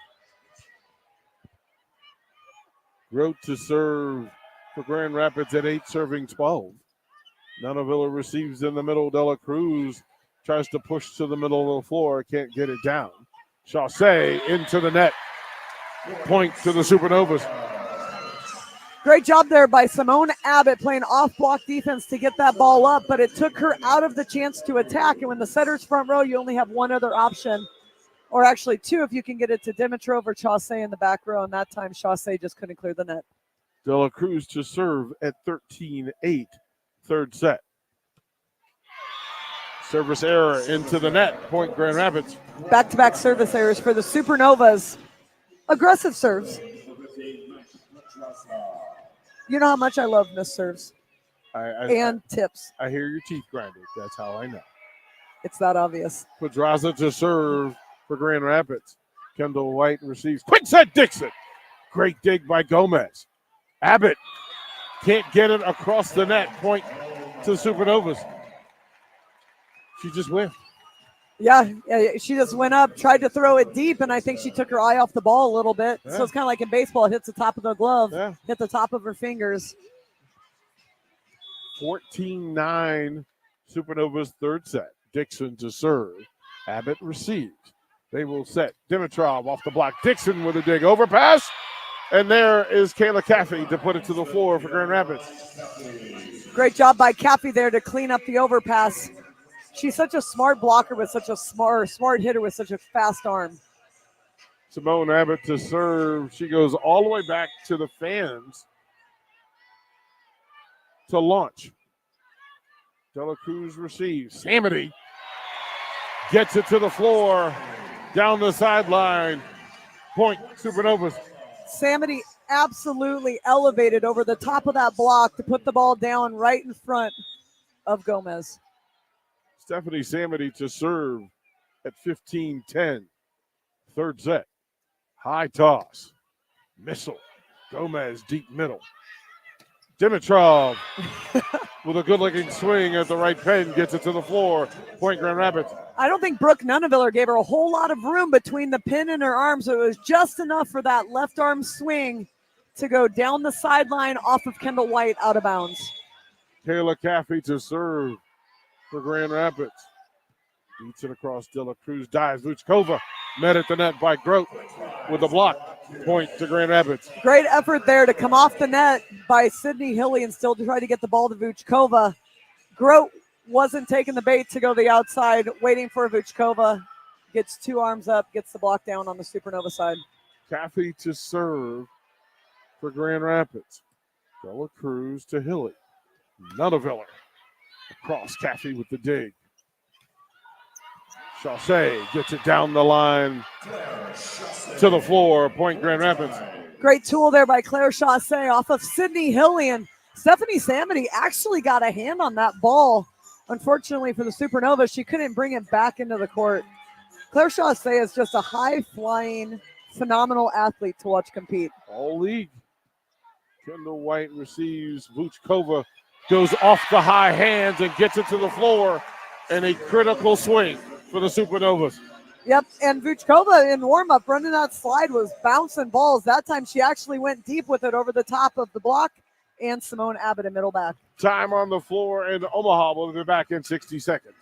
Grote to serve for Grand Rapids at 8, serving 12. Nunaviller receives in the middle. Dela Cruz tries to push to the middle of the floor. Can't get it down. Chaussee into the net. Point to the Supernovas.
Great job there by Simone Abbott playing off-block defense to get that ball up, but it took her out of the chance to attack. And when the setter's front row, you only have one other option, or actually 2 if you can get it to Dimitrov or Chaussee in the back row. And that time, Chaussee just couldn't clear the net.
Dela Cruz to serve at 13-8, third set. Service error into the net. Point Grand Rapids.
Back-to-back service errors for the Supernovas. Aggressive serves. You know how much I love missed serves and tips.
I hear your teeth grinding. That's how I know.
It's that obvious.
Pedraza to serve for Grand Rapids. Kendall White receives. Quick set Dixon. Great dig by Gomez. Abbott can't get it across the net. Point to the Supernovas. She just went.
Yeah, she just went up, tried to throw it deep, and I think she took her eye off the ball a little bit.
Yeah.
So it's kind of like in baseball. It hits the top of the glove,
Yeah.
hit the top of her fingers.
14-9, Supernovas third set. Dixon to serve. Abbott receives. They will set. Dimitrov off the block. Dixon with a dig. Overpass. And there is Kayla Caffey to put it to the floor for Grand Rapids.
Great job by Cappy there to clean up the overpass. She's such a smart blocker with such a smart hitter with such a fast arm.
Simone Abbott to serve. She goes all the way back to the fans to launch. Dela Cruz receives. Samity gets it to the floor, down the sideline. Point, Supernovas.
Samity absolutely elevated over the top of that block to put the ball down right in front of Gomez.
Stephanie Samity to serve at 15-10. Third set. High toss. Missile. Gomez deep middle. Dimitrov with a good-looking swing at the right pin. Gets it to the floor. Point Grand Rapids.
I don't think Brooke Nunaviller gave her a whole lot of room between the pin and her arms. So it was just enough for that left arm swing to go down the sideline off of Kendall White out of bounds.
Kayla Caffey to serve for Grand Rapids. Beats it across. Dela Cruz dives. Vuchkova met at the net by Grote with the block. Point to Grand Rapids.
Great effort there to come off the net by Sydney Hilly and still try to get the ball to Vuchkova. Grote wasn't taking the bait to go to the outside, waiting for Vuchkova. Gets 2 arms up, gets the block down on the Supernova side.
Caffey to serve for Grand Rapids. Dela Cruz to Hilly. Nunaviller across. Caffey with the dig. Chaussee gets it down the line to the floor. Point Grand Rapids.
Great tool there by Claire Chaussee off of Sydney Hilly. And Stephanie Samity actually got a hand on that ball. Unfortunately for the Supernova, she couldn't bring it back into the court. Claire Chaussee is just a high-flying, phenomenal athlete to watch compete.
All league. Kendall White receives. Vuchkova goes off the high hands and gets it to the floor. And a critical swing. for the Supernovas.
Yep, and Vuchkova in warm-up running that slide was bouncing balls. That time she actually went deep with it over the top of the block, and Simone Abbott in middle back.
Time on the floor in Omaha. We'll be back in 60 seconds.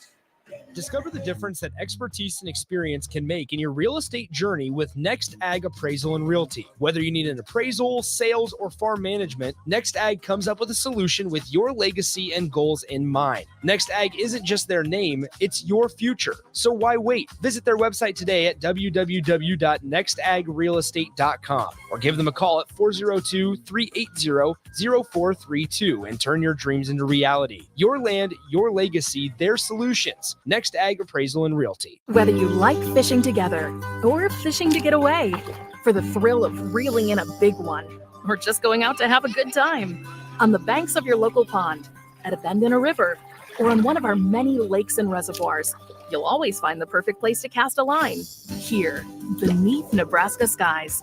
Discover the difference that expertise and experience can make in your real estate journey with Next Ag Appraisal and Realty. Whether you need an appraisal, sales, or farm management, Next Ag comes up with a solution with your legacy and goals in mind. Next Ag isn't just their name, it's your future. So why wait? Visit their website today at www.nextagrealestate.com or give them a call at 402-380-0432 and turn your dreams into reality. Your land, your legacy, their solutions. Next Ag Appraisal and Realty.
Whether you like fishing together or fishing to get away, for the thrill of reeling in a big one, or just going out to have a good time, on the banks of your local pond, at a bend in a river, or on one of our many lakes and reservoirs, you'll always find the perfect place to cast a line. Here, beneath Nebraska skies.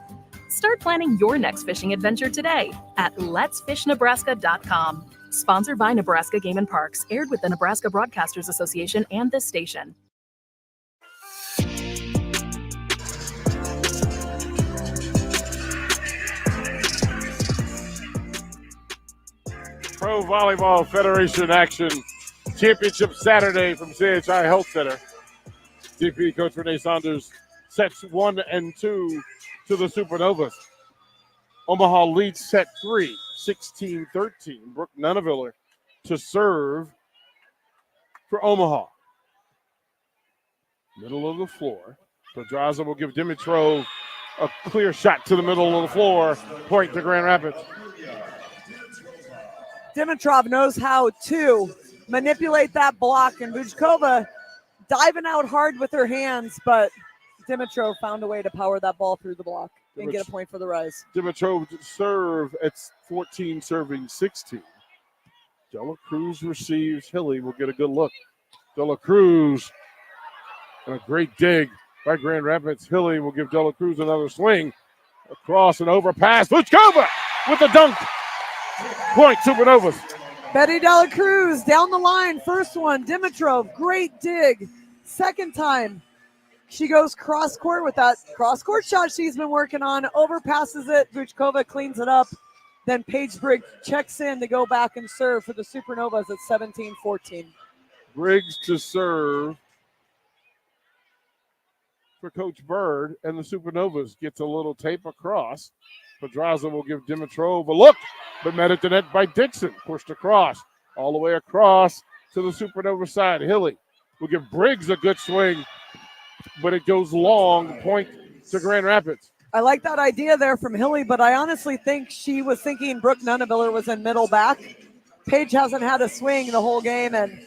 Start planning your next fishing adventure today at letsfishnebraska.com. Sponsored by Nebraska Game and Parks, aired with the Nebraska Broadcasters Association and this station.
Pro Volleyball Federation action. Championship Saturday from CHI Health Center. DP Coach Renee Saunders sets 1 and 2 to the Supernovas. Omaha leads set 3, 16-13. Brooke Nuneviller to serve for Omaha. Middle of the floor. Pedraza will give Dimitrov a clear shot to the middle of the floor. Point to Grand Rapids.
Dimitrov knows how to manipulate that block, and Vuchkova diving out hard with her hands, but Dimitrov found a way to power that ball through the block and get a point for the Rise.
Dimitrov to serve at 14, serving 16. Dela Cruz receives. Hilly will get a good look. Dela Cruz and a great dig by Grand Rapids. Hilly will give Dela Cruz another swing. Across and overpass. Vuchkova with the dunk. Point Supernovas.
Betty Dela Cruz down the line. First one, Dimitrov, great dig. Second time, she goes cross court with that cross court shot she's been working on. Overpasses it. Vuchkova cleans it up. Then Paige Briggs checks in to go back and serve for the Supernovas at 17-14.
Briggs to serve for Coach Bird, and the Supernovas gets a little tape across. Pedraza will give Dimitrov a look, but met at the net by Dixon. Pushed across, all the way across to the Supernova side. Hilly will give Briggs a good swing, but it goes long. Point to Grand Rapids.
I like that idea there from Hilly, but I honestly think she was thinking Brooke Nuneviller was in middle back. Paige hasn't had a swing the whole game, and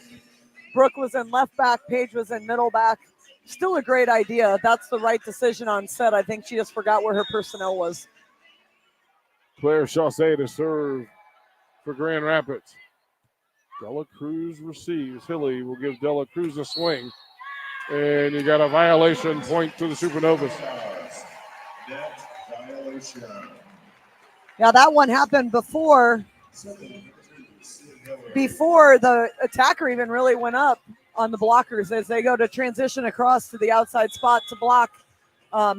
Brooke was in left back. Paige was in middle back. Still a great idea. That's the right decision on set. I think she just forgot where her personnel was.
Claire Chaussee to serve for Grand Rapids. Dela Cruz receives. Hilly will give Dela Cruz a swing. And you got a violation. Point to the Supernovas.
Yeah, that one happened before the attacker even really went up on the blockers as they go to transition across to the outside spot to block,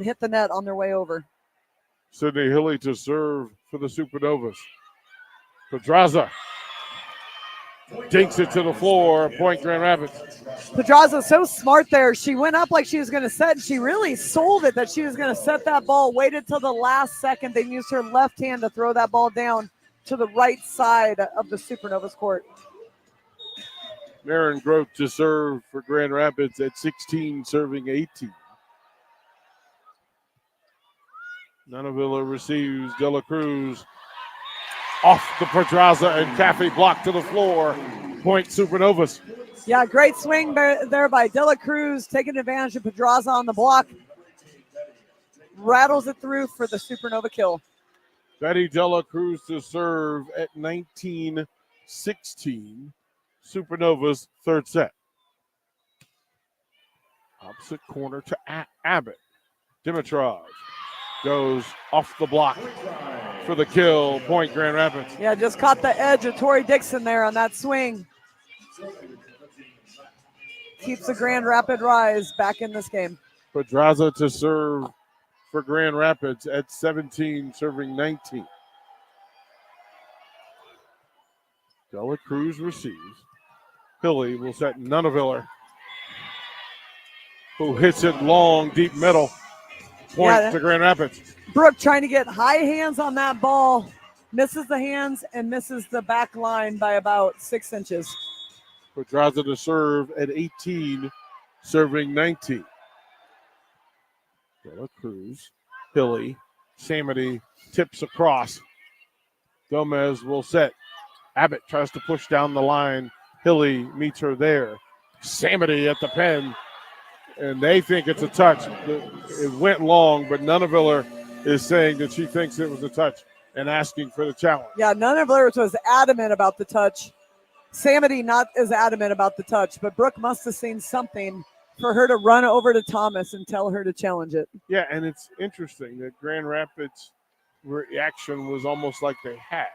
hit the net on their way over.
Sydney Hilly to serve for the Supernovas. Pedraza dinks it to the floor. Point Grand Rapids.
Pedraza's so smart there. She went up like she was going to set. She really sold it that she was going to set that ball. Waited till the last second. They used her left hand to throw that ball down to the right side of the Supernovas court.
Maren Grote to serve for Grand Rapids at 16, serving 18. Nuneviller receives. Dela Cruz off the Pedraza and Caffey block to the floor. Point Supernovas.
Yeah, great swing there by Dela Cruz, taking advantage of Pedraza on the block. Rattles it through for the Supernova kill.
Betty Dela Cruz to serve at 19-16. Supernovas third set. Opposite corner to Abbott. Dimitrov goes off the block for the kill. Point Grand Rapids.
Yeah, just caught the edge of Tori Dixon there on that swing. keeps the Grand Rapid Rise back in this game.
Pedraza to serve for Grand Rapids at 17, serving 19. Dela Cruz receives. Hilly will set Nunaviller, who hits it long, deep middle. Point to Grand Rapids.
Brooke trying to get high hands on that ball. Misses the hands and misses the back line by about 6 inches.
Pedraza to serve at 18, serving 19. Dela Cruz, Hilly, Samity tips across. Gomez will set. Abbott tries to push down the line. Hilly meets her there. Samity at the pen, and they think it's a touch. It went long, but Nunaviller is saying that she thinks it was a touch and asking for the challenge.
Yeah, Nunaviller was adamant about the touch. Samity not as adamant about the touch, but Brooke must have seen something for her to run over to Thomas and tell her to challenge it.
Yeah, and it's interesting that Grand Rapids' reaction was almost like they had.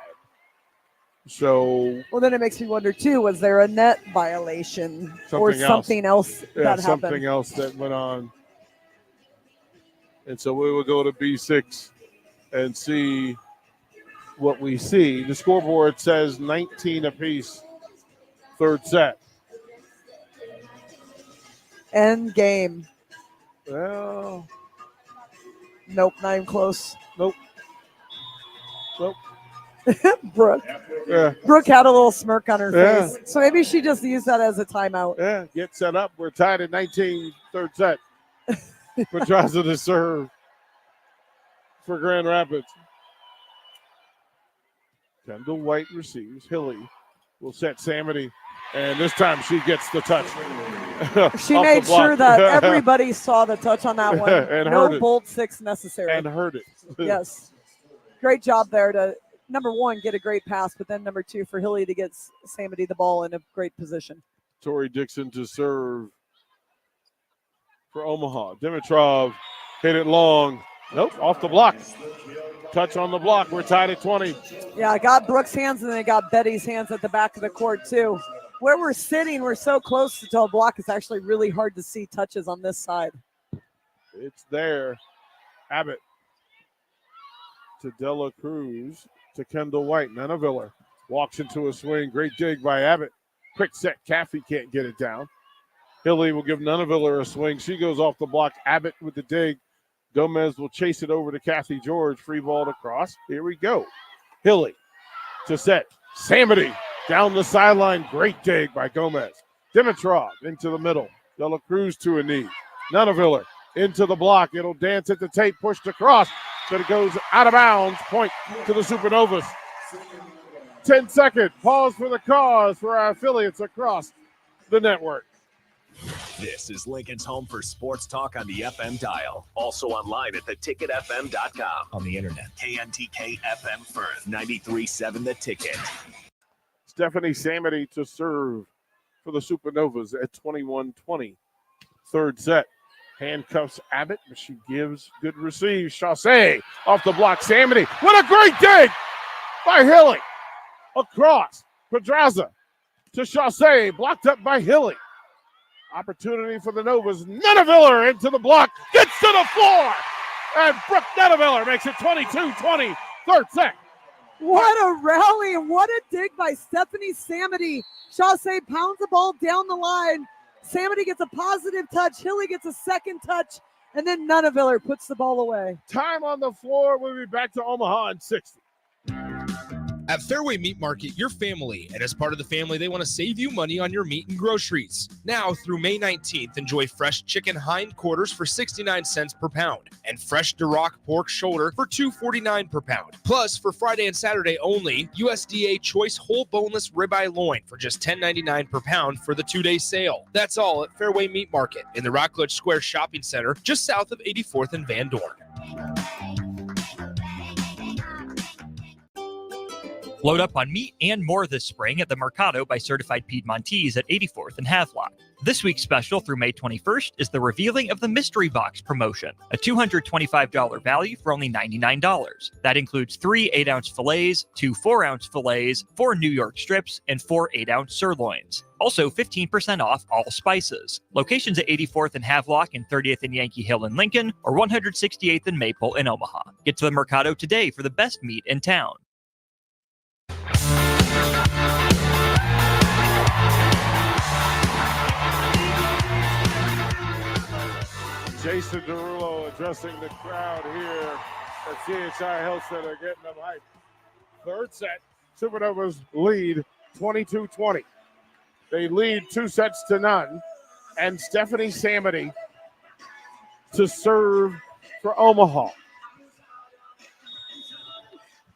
So,
well, then it makes me wonder too: was there a net violation or something else that happened?
Something else that went on. And so we will go to B6 and see what we see. The scoreboard says 19 apiece, third set.
End game.
Well,
nope, not even close.
Nope.
Brooke.
Yeah.
Brooke had a little smirk on her face. So maybe she just used that as a timeout.
Yeah, get set up. We're tied at 19, third set. Pedraza to serve for Grand Rapids. Kendall White receives. Hilly will set Samity, and this time she gets the touch.
She made sure that everybody saw the touch on that one.
And
no bolt six necessary.
And heard it.
Yes. Great job there to, number one, get a great pass, but then number two, for Hilly to get Samity the ball in a great position.
Tori Dixon to serve for Omaha. Dimitrov hit it long. Nope, off the block. Touch on the block. We're tied at 20.
Yeah, I got Brooks' hands and then I got Betty's hands at the back of the court too. Where we're sitting, we're so close to a block, it's actually really hard to see touches on this side.
It's there. Abbott to Dela Cruz to Kendall White. Nunaviller walks into a swing. Great dig by Abbott. Quick set. Caffey can't get it down. Hilly will give Nunaviller a swing. She goes off the block. Abbott with the dig. Gomez will chase it over to Kathy George. Free ball across. Here we go. Hilly to set. Samity down the sideline. Great dig by Gomez. Dimitrov into the middle. Dela Cruz to a knee. Nunaviller into the block. It'll dance at the tape. Pushed across. But it goes out of bounds. Point to the Supernovas. 10-second pause for the cause for our affiliates across the network.
This is Lincoln's home for sports talk on the FM dial. Also online at theticketfm.com. On the internet. KNTK FM Firth, 93.7 The Ticket.
Stephanie Samity to serve for the Supernovas at 21-20. Third set. Handcuffs Abbott, but she gives good receive. Chaussee off the block. Samity. What a great dig by Hilly. Across. Pedraza to Chaussee. Blocked up by Hilly. Opportunity for the Novas. Nunaviller into the block. Gets to the floor. And Brooke Nunaviller makes it 22-20. Third set.
What a rally and what a dig by Stephanie Samity. Chaussee pounds the ball down the line. Samity gets a positive touch. Hilly gets a second touch. And then Nunaviller puts the ball away.
Time on the floor. We'll be back to Omaha in 60.
At Fairway Meat Market, your family, and as part of the family, they want to save you money on your meat and groceries. Now through May 19th, enjoy fresh chicken hindquarters for 69 cents per pound and fresh Duroc pork shoulder for $2.49 per pound. Plus, for Friday and Saturday only, USDA Choice Whole Boneless Ribeye Loin for just $10.99 per pound for the 2-day sale. That's all at Fairway Meat Market in the Rockledge Square Shopping Center, just south of 84th and Van Dorn.
Load up on meat and more this spring at the Mercado by Certified Piedmontese at 84th and Havelock. This week's special through May 21st is the revealing of the Mystery Box promotion, a $225 value for only $99. That includes 3 8-ounce fillets, 2 4-ounce fillets, 4 New York strips, and 4 8-ounce sirloins. Also, 15% off all spices. Locations at 84th and Havelock and 30th and Yankee Hill in Lincoln, or 168th and Maple in Omaha. Get to the Mercado today for the best meat in town.
Jason Derulo addressing the crowd here at CHI Health Center, getting them hyped. Third set, Supernovas lead 22-20. They lead 2-0, and Stephanie Samity to serve for Omaha.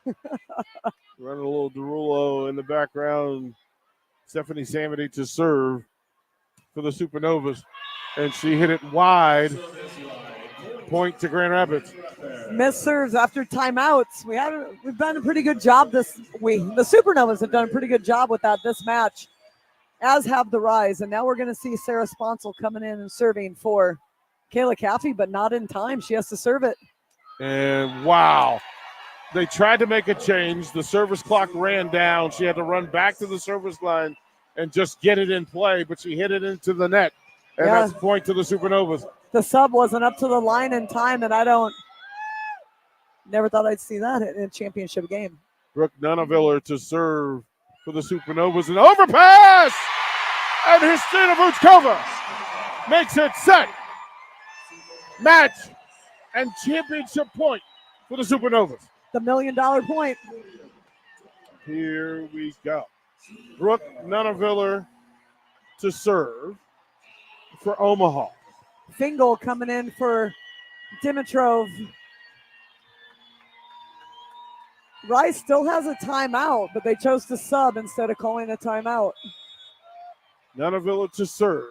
Running a little Derulo in the background. Stephanie Samity to serve for the Supernovas, and she hit it wide. Point to Grand Rapids.
Missed serves after timeouts. We've done a pretty good job this week. The Supernovas have done a pretty good job with that this match, as have the Rise. And now we're going to see Sarah Sponsel coming in and serving for Kayla Caffey, but not in time. She has to serve it.
And wow, they tried to make a change. The service clock ran down. She had to run back to the service line and just get it in play, but she hit it into the net. And that's a point to the Supernovas.
The sub wasn't up to the line in time, and never thought I'd see that in a championship game.
Brooke Nunaviller to serve for the Supernovas. An overpass! And Hristina Vuchkova makes it set, match, and championship point for the Supernovas.
The $1 million point.
Here we go. Brooke Nunaviller to serve for Omaha.
Fingal coming in for Dimitrov. Rice still has a timeout, but they chose to sub instead of calling a timeout.
Nunavilla to serve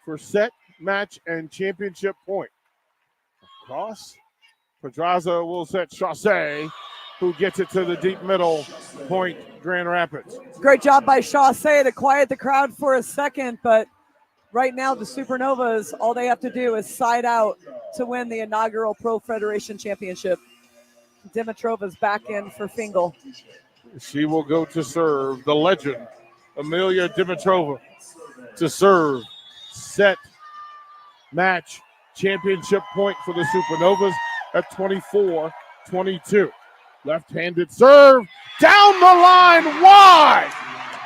for set, match, and championship point. Cross. Pedraza will set Chaussee, who gets it to the deep middle, point Grand Rapids.
Great job by Chaussee to quiet the crowd for a second, but right now the Supernovas, all they have to do is side out to win the inaugural Pro Federation Championship. Dimitrova's back in for Fingal.
She will go to serve. The legend, Amelia Dimitrova, to serve. Set, match, championship point for the Supernovas at 24-22. Left-handed serve, down the line, wide!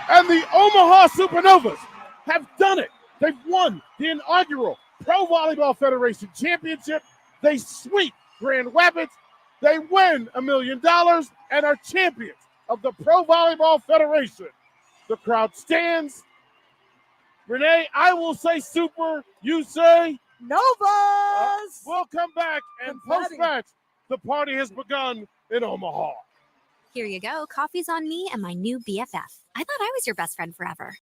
And the Omaha Supernovas have done it. They've won the inaugural Pro Volleyball Federation Championship. They sweep Grand Rapids. They win $1 million and are champions of the Pro Volleyball Federation. The crowd stands. Renee, I will say super. You say
Novas.
We'll come back and post-match. The party has begun in Omaha.
Here you go. Coffee's on me and my new BFF. I thought I was your best friend forever.